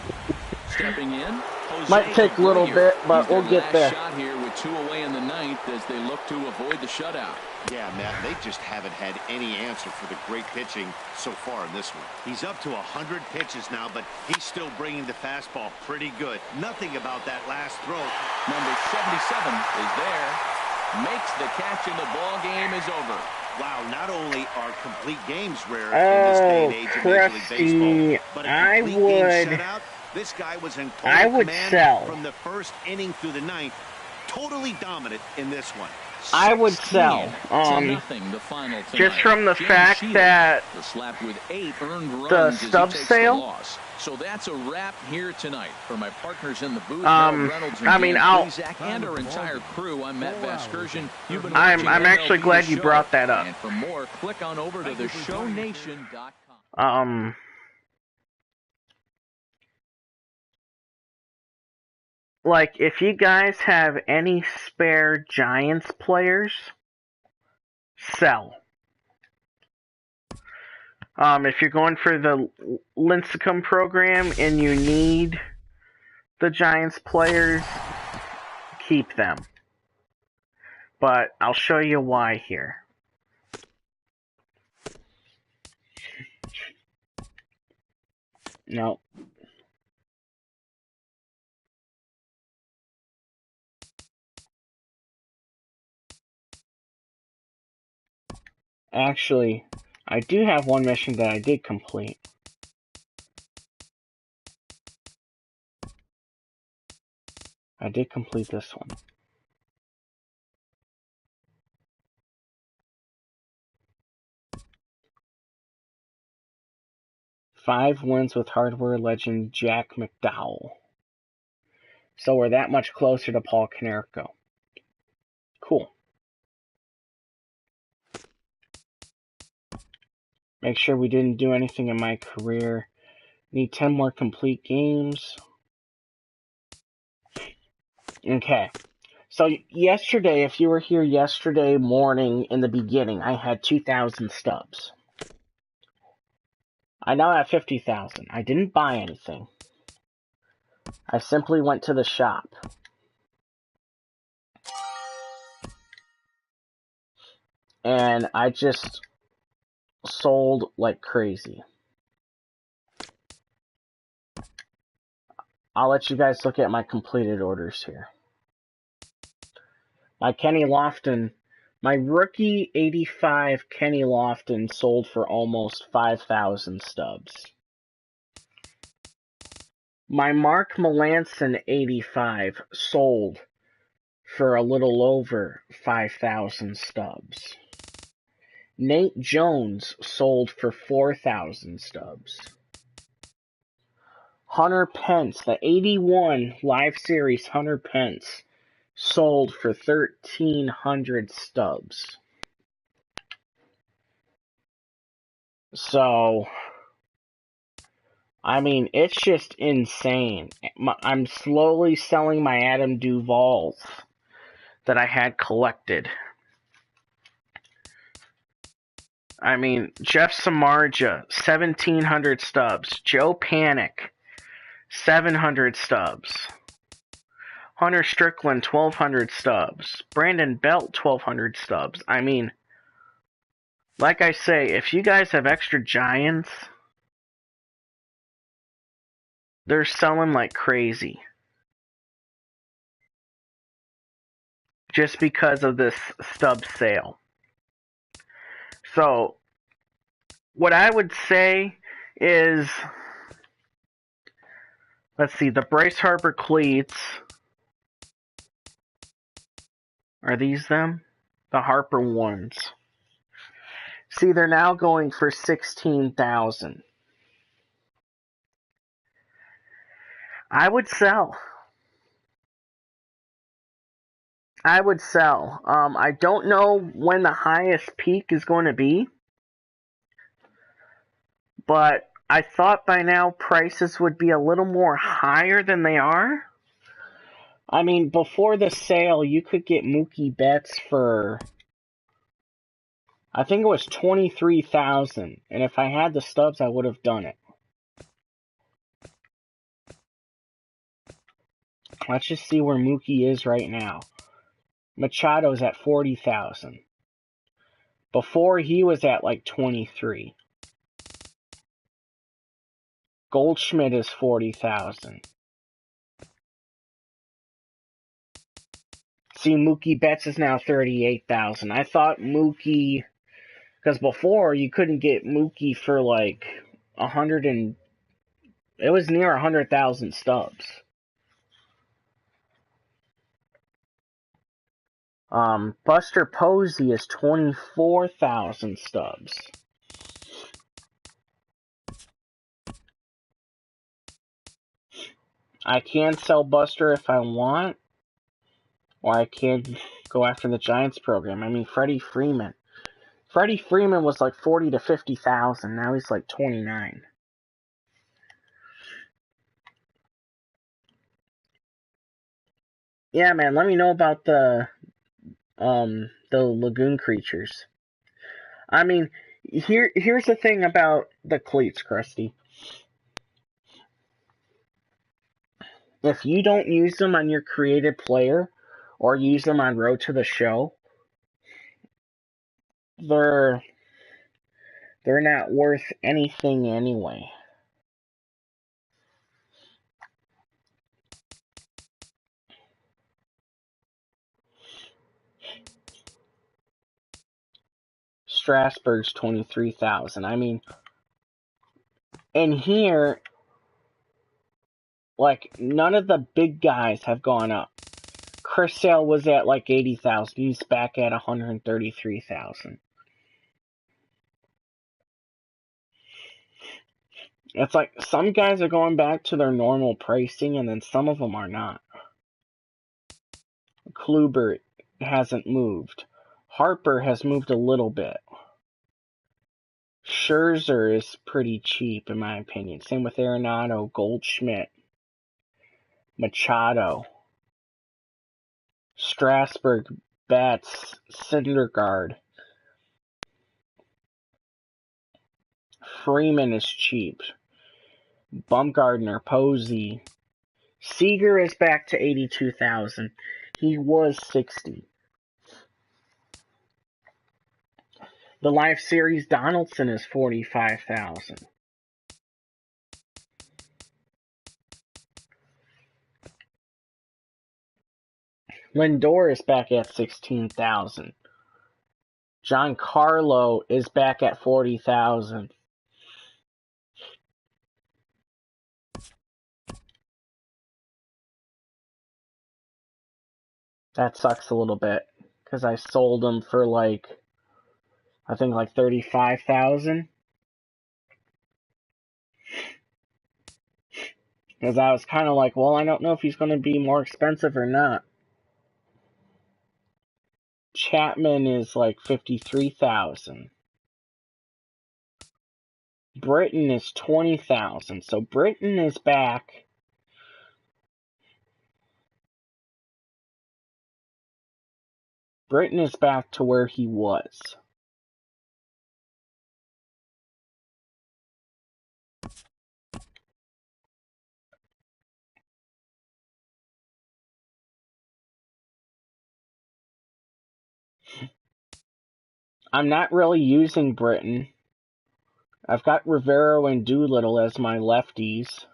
Stepping in. Might take a little bit, but we'll get there. Shot here with 2 away in the 9th as they look to avoid the shutout. Yeah, Matt, they just haven't had any answer for the great pitching so far in this one. He's up to 100 pitches now, but he's still bringing the fastball pretty good. Nothing about that last throw. Number 77 is there. Makes the catch, and the ball game is over. Wow, not only are complete games rare in this day and age of Major League Baseball, but a complete game shutout. This guy was in command from the 1st inning through the 9th. Totally dominant in this one. I would sell. Just from the fact that the stub sale. So that's a wrap here tonight for my partners in the booth. I mean, and our entire crew. I'm Matt Vasgersian. I'm actually glad you brought that up. And for more, click on over to theshownation.com. Like, if you guys have any spare Giants players, sell. If you're going for the Lincecum program and you need the Giants players, keep them. But I'll show you why here. No. Actually, I do have one mission that I did complete. I did complete this one. 5 wins with hardware legend Jack McDowell. So we're that much closer to Paul Konerko. Cool. Make sure we didn't do anything in my career. Need 10 more complete games. Okay. So yesterday, if you were here yesterday morning in the beginning, I had 2,000 stubs. I now have 50,000. I didn't buy anything. I simply went to the shop. And I just sold like crazy. I'll let you guys look at my completed orders here. My Kenny Lofton, my rookie 85 Kenny Lofton sold for almost 5,000 stubs. My Mark Melancon 85 sold for a little over 5,000 stubs. Nate Jones sold for 4,000 stubs. Hunter Pence, the 81 Live Series Hunter Pence, sold for 1,300 stubs. So, I mean, it's just insane. I'm slowly selling my Adam Duvals that I had collected. I mean, Jeff Samardzija, 1,700 stubs. Joe Panik, 700 stubs. Hunter Strickland, 1,200 stubs. Brandon Belt, 1,200 stubs. I mean, like I say, if you guys have extra Giants, they're selling like crazy. Just because of this stub sale. So, what I would say is, let's see, the Bryce Harper cleats. Are these them? The Harper ones. See, they're now going for 16,000. I would sell. I would sell. I don't know when the highest peak is going to be, but I thought by now prices would be a little more higher than they are. I mean, before the sale, you could get Mookie Betts for, I think it was 23,000, and if I had the stubs, I would have done it. Let's just see where Mookie is right now. Machado's at 40,000. Before, he was at like 23. Goldschmidt is 40,000. See, Mookie Betts is now 38,000. I thought Mookie, because before you couldn't get Mookie for like 100 and it was near 100,000 stubs. Buster Posey is 24,000 stubs. I can sell Buster if I want, or I can go after the Giants program. I mean, Freddie Freeman. Freddie Freeman was like 40 to 50,000. Now he's like 29. Yeah, man, let me know about the lagoon creatures. I mean, here's the thing about the cleats, Krusty. If you don't use them on your created player or use them on Road to the Show, they're not worth anything anyway. Strasburg's 23,000. I mean, and here, like, none of the big guys have gone up. Chris Sale was at like 80,000. He's back at 133,000. It's like some guys are going back to their normal pricing, and then some of them are not. Kluber hasn't moved. Harper has moved a little bit. Scherzer is pretty cheap, in my opinion. Same with Arenado, Goldschmidt, Machado, Strasburg, Betts, Syndergaard. Freeman is cheap. Bumgarner, Posey. Seager is back to 82,000. He was 60. The Life Series Donaldson is 45,000. Lindor is back at 16,000. Giancarlo is back at 40,000. That sucks a little bit, because I sold him for I think 35,000. Because I was kind of like, well, I don't know if he's going to be more expensive or not. Chapman is 53,000. Britton is 20,000. So Britton is back. Britton is back to where he was. I'm not really using Britton. I've got Rivero and Doolittle as my lefties.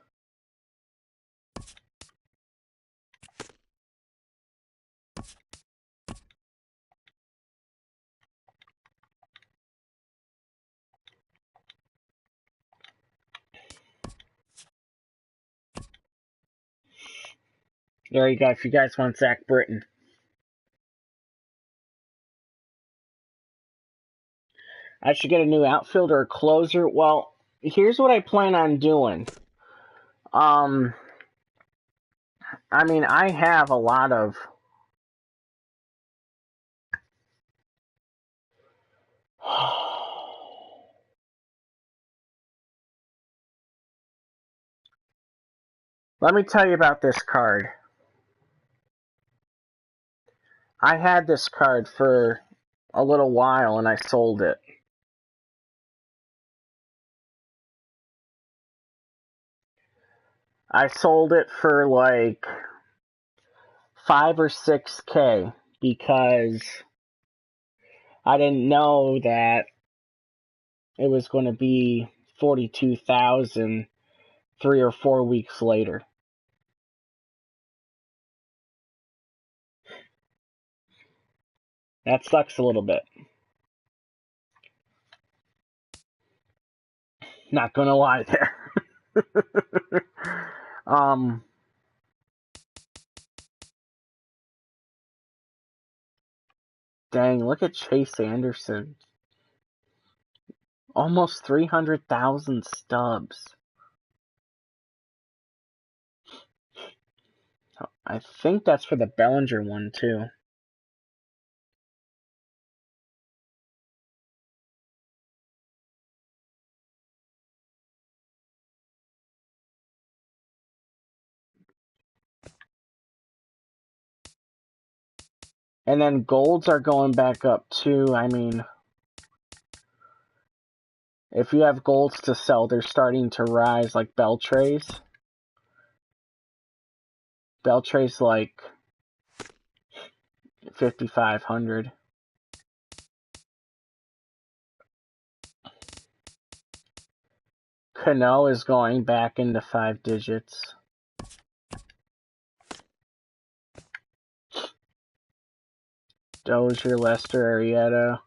There you go, if you guys want Zach Britton. I should get a new outfielder or closer. Well, here's what I plan on doing. I mean, I have a lot of... Let me tell you about this card. I had this card for a little while and I sold it. I sold it for 5 or 6K because I didn't know that it was going to be 42,000 3 or 4 weeks later. That sucks a little bit. Not gonna lie there. Dang, look at Chase Anderson. Almost 300,000 stubs. I think that's for the Bellinger one, too. And then golds are going back up, too. I mean, if you have golds to sell, they're starting to rise, like Beltrais. Beltrais, 5,500. Cano is going back into 5 digits. Dozier, Lester Arrieta,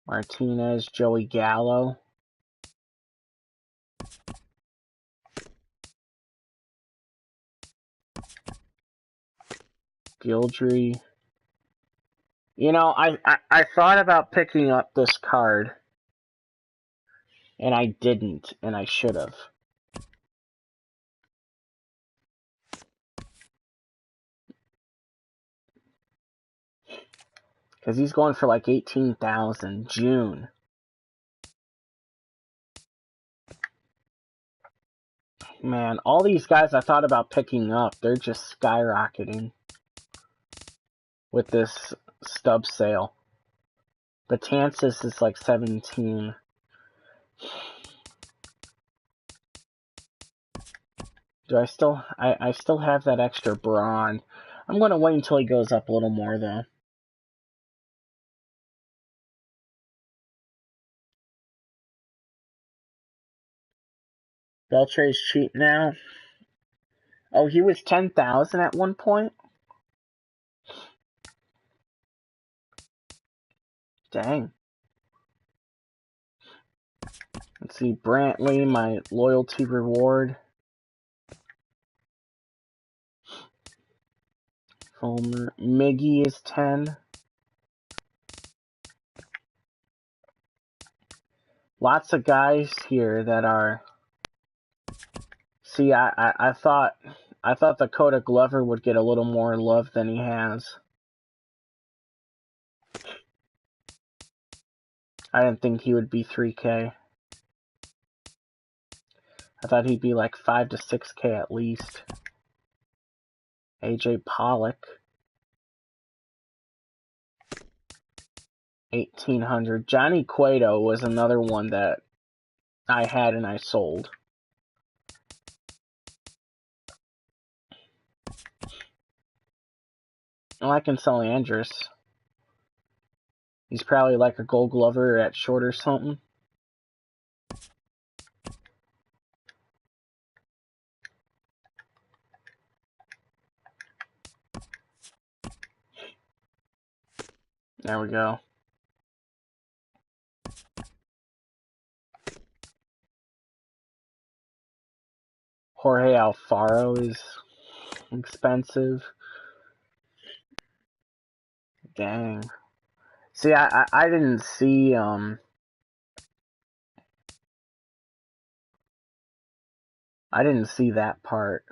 Martinez, Joey Gallo. Gildry. You know, I thought about picking up this card. And I didn't, and I should have. Because he's going for like 18,000. June. Man, all these guys I thought about picking up, they're just skyrocketing with this stub sale. Betances is like 17. Do I still... I still have that extra Braun. I'm going to wait until he goes up a little more, though. Beltre's cheap now. Oh, he was 10,000 at one point? Dang. Let's see, Brantley, my loyalty reward. Fulmer. Miggy is 10. Lots of guys here that are... See, I thought Dakota Glover would get a little more love than he has. I didn't think he would be 3K. I thought he'd be like 5 to 6K at least. AJ Pollock. 1,800. Johnny Cueto was another one that I had and I sold. Well, I can sell Andrus. He's probably like a Gold Glover at short or something. There we go. Jorge Alfaro is expensive. Dang. See, I didn't see, I didn't see that part.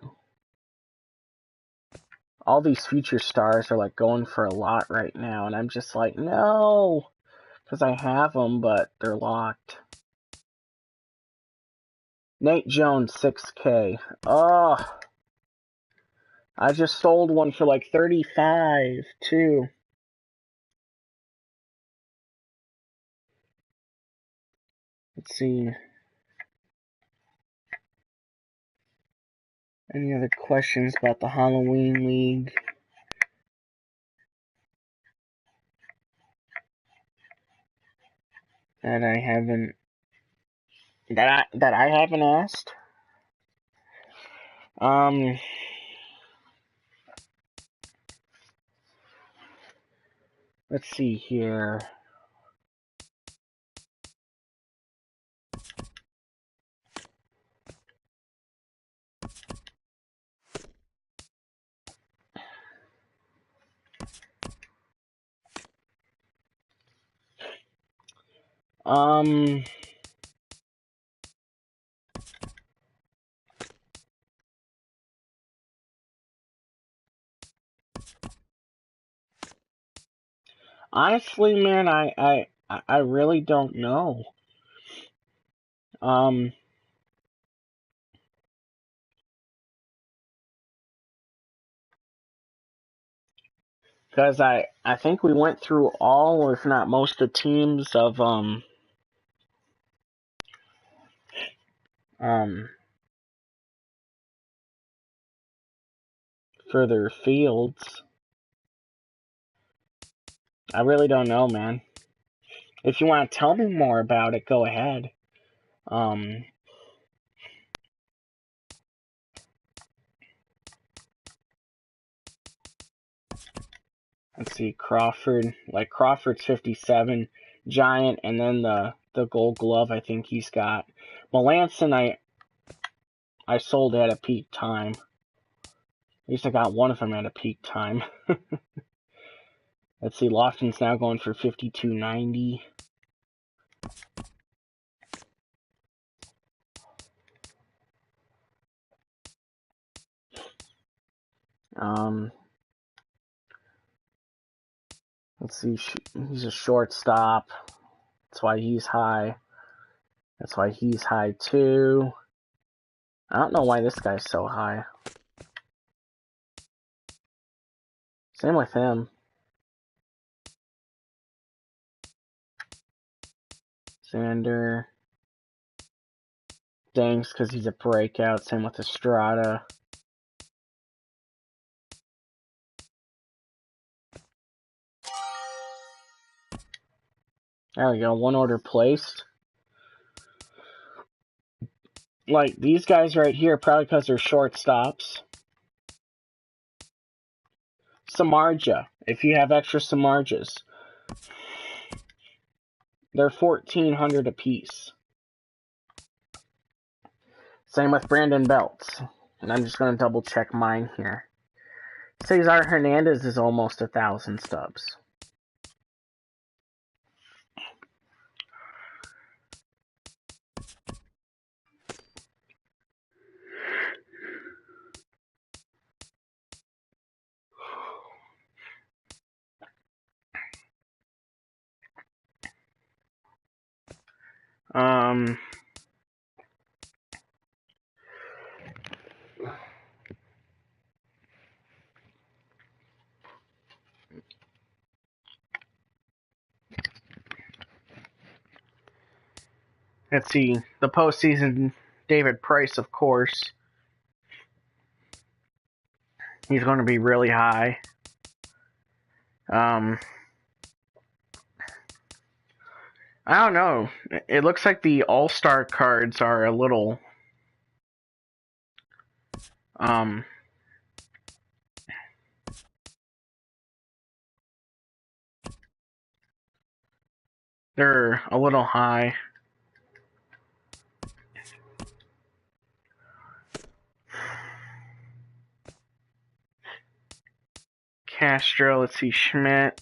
All these future stars are like going for a lot right now, and I'm just like, no! Because I have them, but they're locked. Nate Jones, 6K. Oh! I just sold one for like 35, too. Let's see. Any other questions about the Halloween League? That I haven't asked? Let's see here. Honestly, man, I really don't know. Because I think we went through all, if not most, of the teams of, for their fields. I really don't know, man. If you want to tell me more about it, go ahead. Let's see, Crawford. Like, Crawford's 57. Giant, and then the Gold Glove I think he's got. Melanson, I sold at a peak time. At least I got one of them at a peak time. Let's see, Lofton's now going for 52.90. Let's see. He's a shortstop. That's why he's high. That's why he's high too. I don't know why this guy's so high. Same with him. Xander. Danks because he's a breakout. Same with Estrada. There we go. One order placed. Like, these guys right here, probably because they're shortstops. Samardzija. If you have extra Samardzijas. They're $1,400 a piece. Same with Brandon Belts. And I'm just going to double check mine here. Cesar Hernandez is almost 1,000 stubs. Let's see. The postseason, David Price, of course. He's going to be really high. I don't know. It looks like the All-Star cards are a little... they're a little high. Castro, let's see, Schmidt.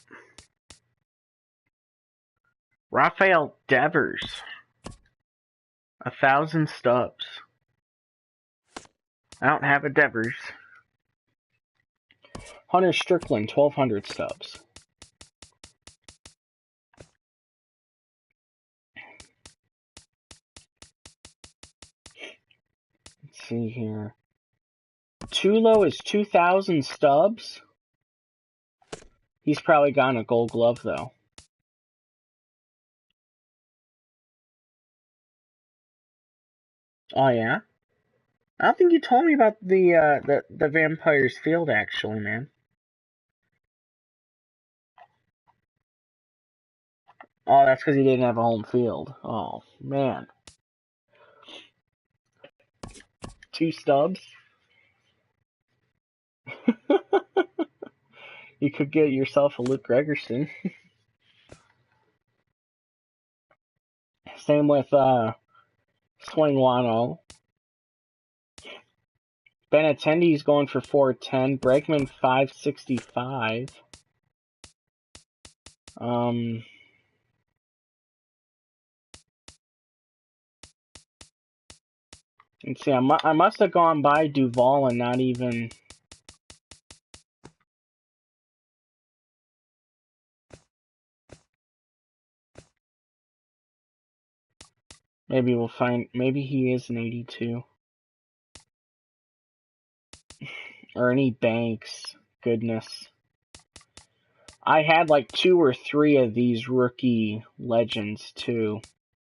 Rafael Devers. 1,000 stubs. I don't have a Devers. Hunter Strickland, 1,200 stubs. Let's see here. Tulo is 2,000 stubs. He's probably gotten a Gold Glove though. Oh yeah? I don't think you told me about the Vampires Field actually, man. Oh, that's because he didn't have a home field. Oh man. 2 stubs. You could get yourself a Luke Gregerson. Same with Swingwano. Benintendi's going for 410. Bregman 565. Let's see. I must have gone by Duvall and not even. Maybe we'll find. Maybe he is an 82. Ernie Banks. Goodness. I had like 2 or 3 of these rookie legends too,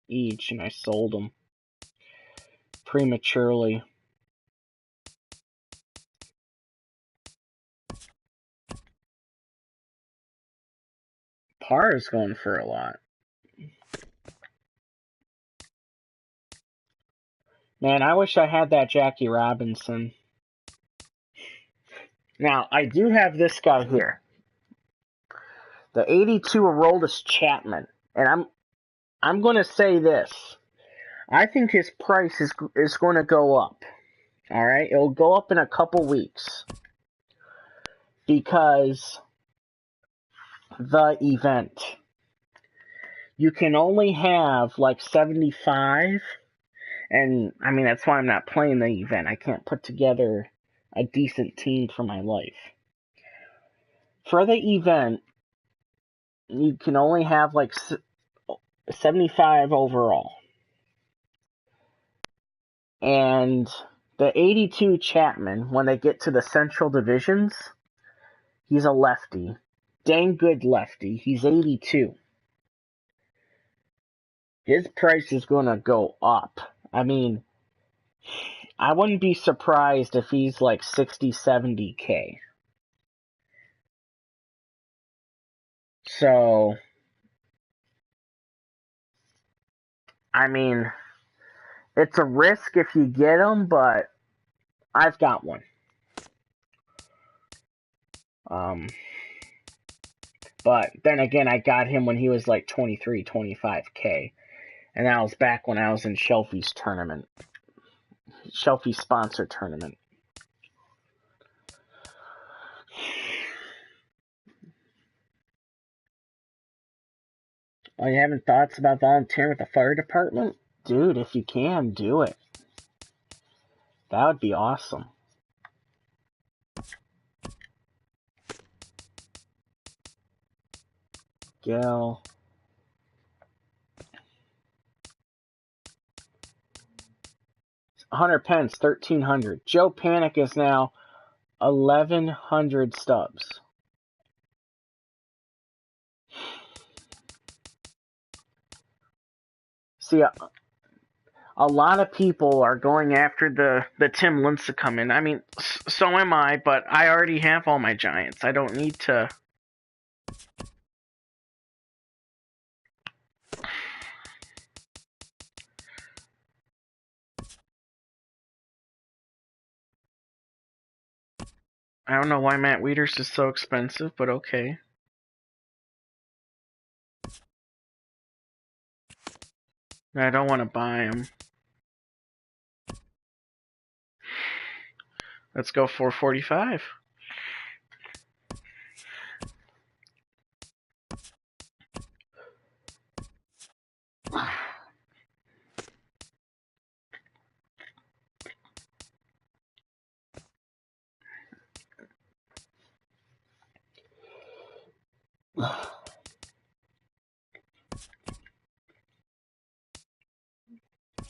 each, and I sold them prematurely. Parr is going for a lot. Man, I wish I had that Jackie Robinson. Now, I do have this guy here. The 82 Aroldis Chapman. And I'm going to say this. I think his price is going to go up. All right? It'll go up in a couple weeks. Because the event. You can only have like 75. And, I mean, that's why I'm not playing the event. I can't put together a decent team for my life. For the event, you can only have like 75 overall. And the 82 Chapman, when they get to the Central Divisions, he's a lefty. Dang good lefty. He's 82. His price is going to go up. I mean, I wouldn't be surprised if he's like 60, 70K. So, I mean, it's a risk if you get him, but I've got one. But then again, I got him when he was like 23, 25K. And that was back when I was in Shelfie's tournament. Shelfie sponsor tournament. Are you having thoughts about volunteering with the fire department? Dude, if you can, do it. That would be awesome. Gil. Hunter Pence, 1,300. Joe Panic is now 1,100 stubs. See, a lot of people are going after the Tim Lincecum. I mean, so am I, but I already have all my Giants. I don't need to... I don't know why Matt Wieters is so expensive, but okay. I don't want to buy him. Let's go 445.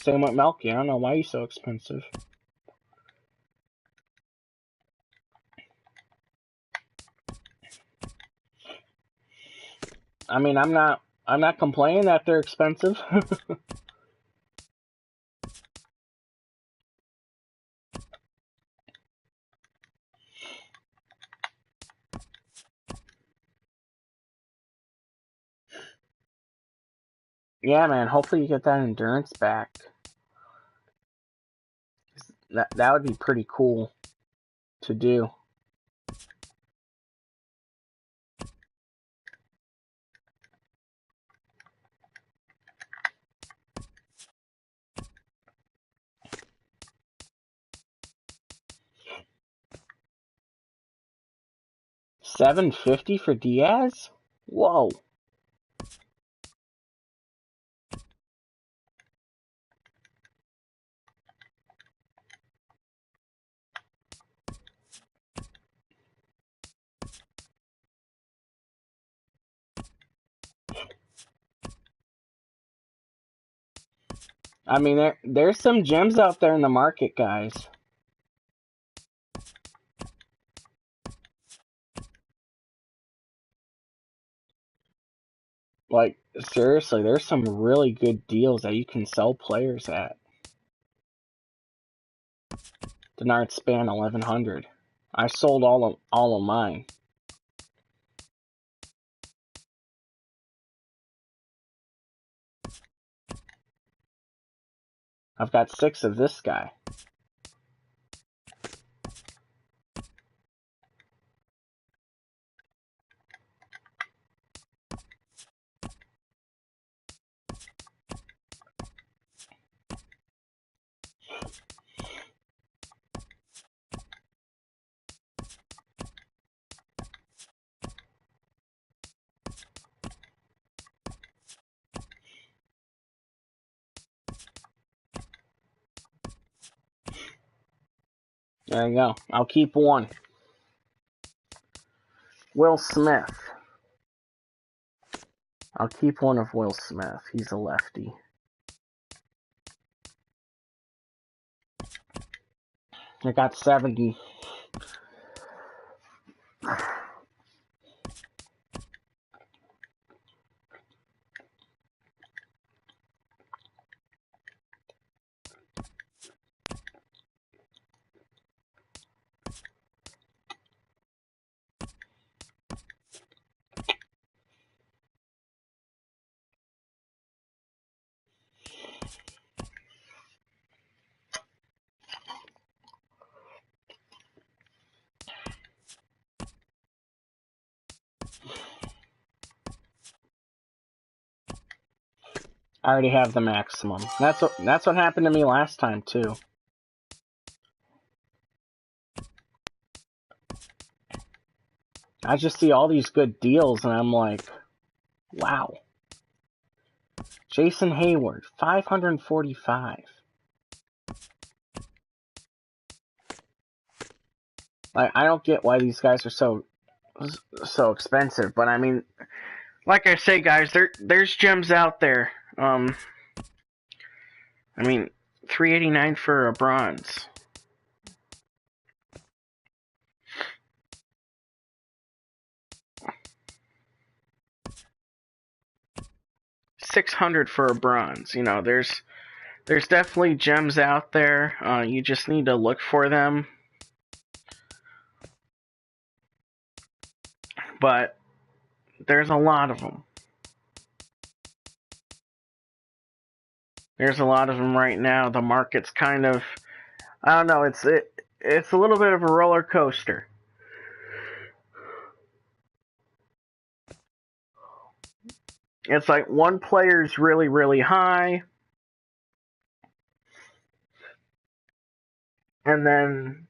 Same with Melky. I don't know why he's so expensive. I mean, I'm not complaining that they're expensive. Yeah, man. Hopefully you get that endurance back. That would be pretty cool to do. $750 for Diaz? Whoa. I mean, there's some gems out there in the market, guys. Like, seriously, there's some really good deals that you can sell players at. Denard Span 1,100. I sold all of mine. I've got 6 of this guy. There you go. I'll keep one. Will Smith. I'll keep one of Will Smith. He's a lefty. I got 70. I already have the maximum. That's what happened to me last time too. I just see all these good deals and I'm like, wow. Jason Hayward, 545. Like, I don't get why these guys are so expensive, but I mean, like I say, guys, there's gems out there. I mean, 389 for a bronze. $600 for a bronze. You know, there's definitely gems out there. You just need to look for them. But there's a lot of them. There's a lot of them right now. The market's kind of, I don't know, it's a little bit of a roller coaster. It's like one player's really, really high, and then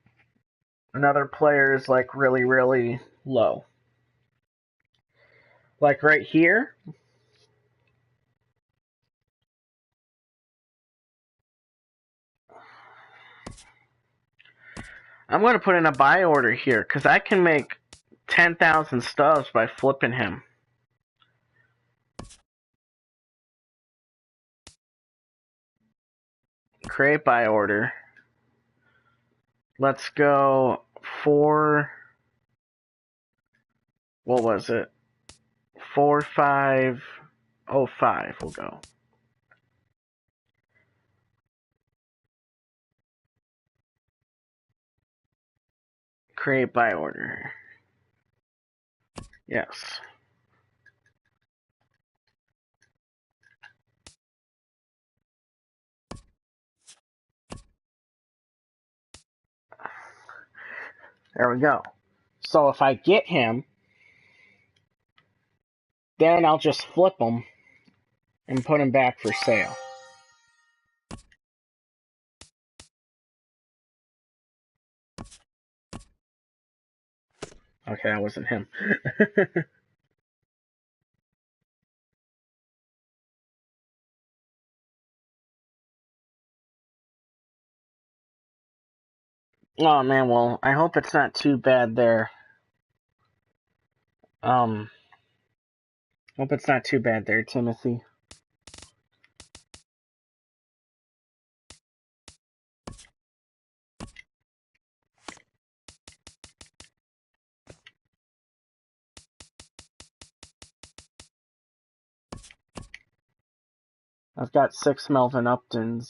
another player is like really, really low. Like right here, I'm going to put in a buy order here because I can make 10,000 stubs by flipping him. Create buy order. Let's go for, what was it? 4505 we'll go. Create buy order. Yes. There we go. So if I get him, then I'll just flip him and put him back for sale. Okay, that wasn't him. Oh man, well, I hope it's not too bad there. Hope it's not too bad there, Timothy. I've got 6 Melvin Uptons.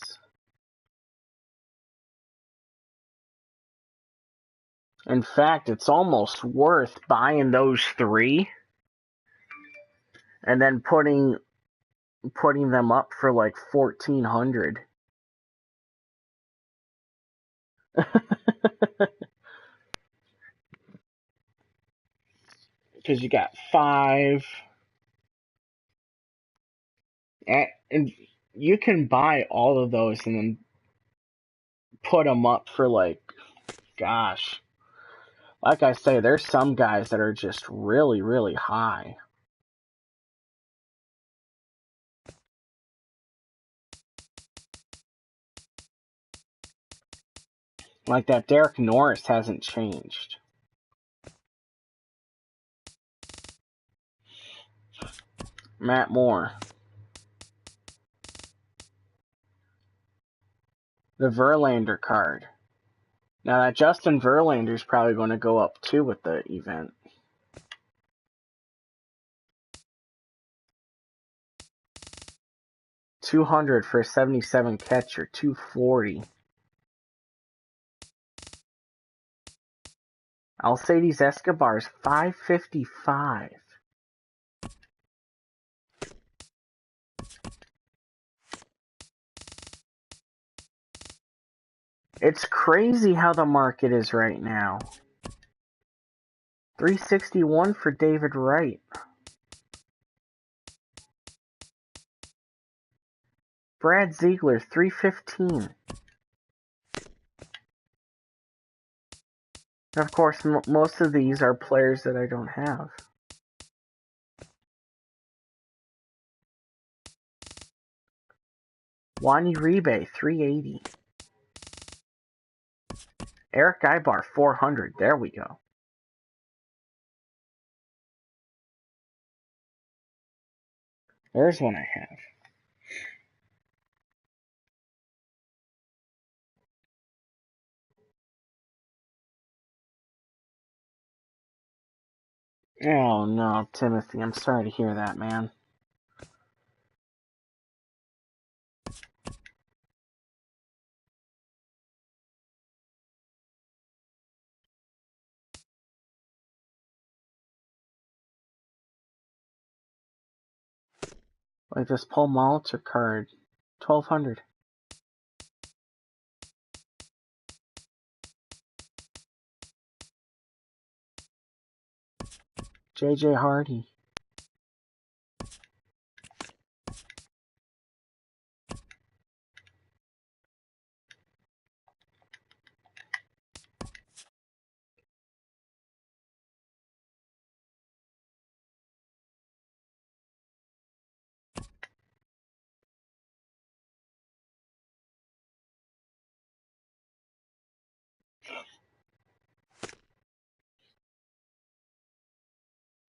In fact, it's almost worth buying those 3 and then putting them up for like 1,400. Because you got 5. And you can buy all of those and then put them up for like, gosh. Like I say, there's some guys that are just really, really high. Like that Derek Norris hasn't changed. Matt Moore. The Verlander card. Now that Justin Verlander's probably going to go up too with the event. $200 for a 77 catcher, $240. Alcides Escobar's $555. It's crazy how the market is right now. $361 for David Wright. Brad Ziegler, $315. Of course, most of these are players that I don't have. Wani Uribe, $380. Eric Ibar, $400. There we go. There's one I have. Oh no, Timothy, I'm sorry to hear that, man. Like this Paul Molitor card, $1,200. JJ Hardy.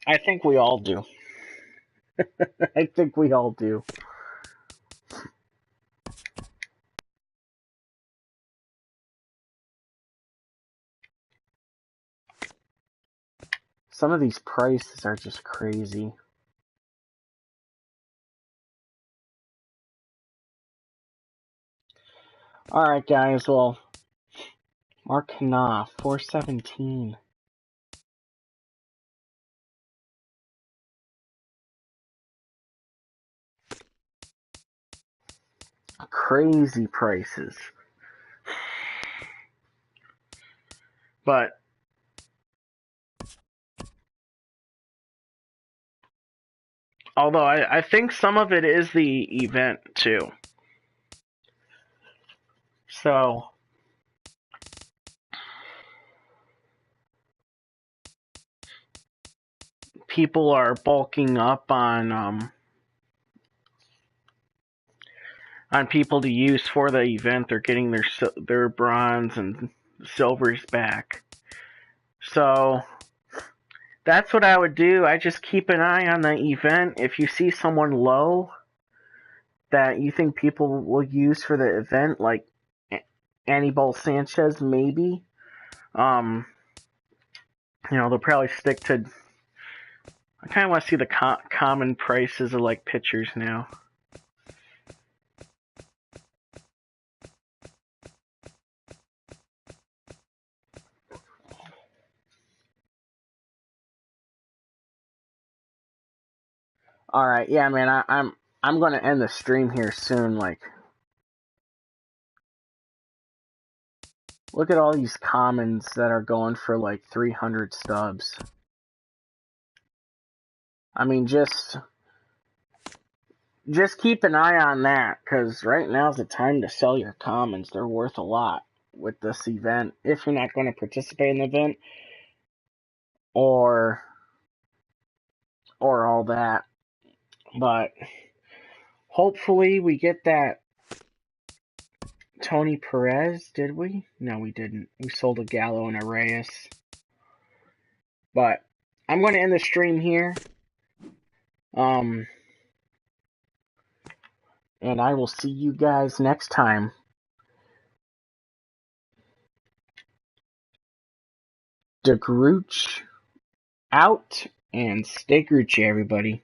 I think we all do. I think we all do. Some of these prices are just crazy. Alright guys, well, Mark Knopf, $417. Crazy prices. But although I think some of it is the event too. So people are bulking up on people to use for the event. They're getting their bronze and silvers back. So that's what I would do. I just keep an eye on the event. If you see someone low that you think people will use for the event, like Anibal Sanchez, maybe, they'll probably stick to. I kind of want to see the common prices of like pitchers now. All right, yeah, man. I'm gonna end the stream here soon. Like, look at all these commons that are going for like 300 stubs. I mean, just keep an eye on that, because right now's the time to sell your commons. They're worth a lot with this event, if you're not going to participate in the event or all that. But hopefully we get that Tony Perez, did we? No, we didn't. We sold a Gallo and a Reyes. But I'm going to end the stream here. And I will see you guys next time. DeGrooch out and stay Grucci, everybody.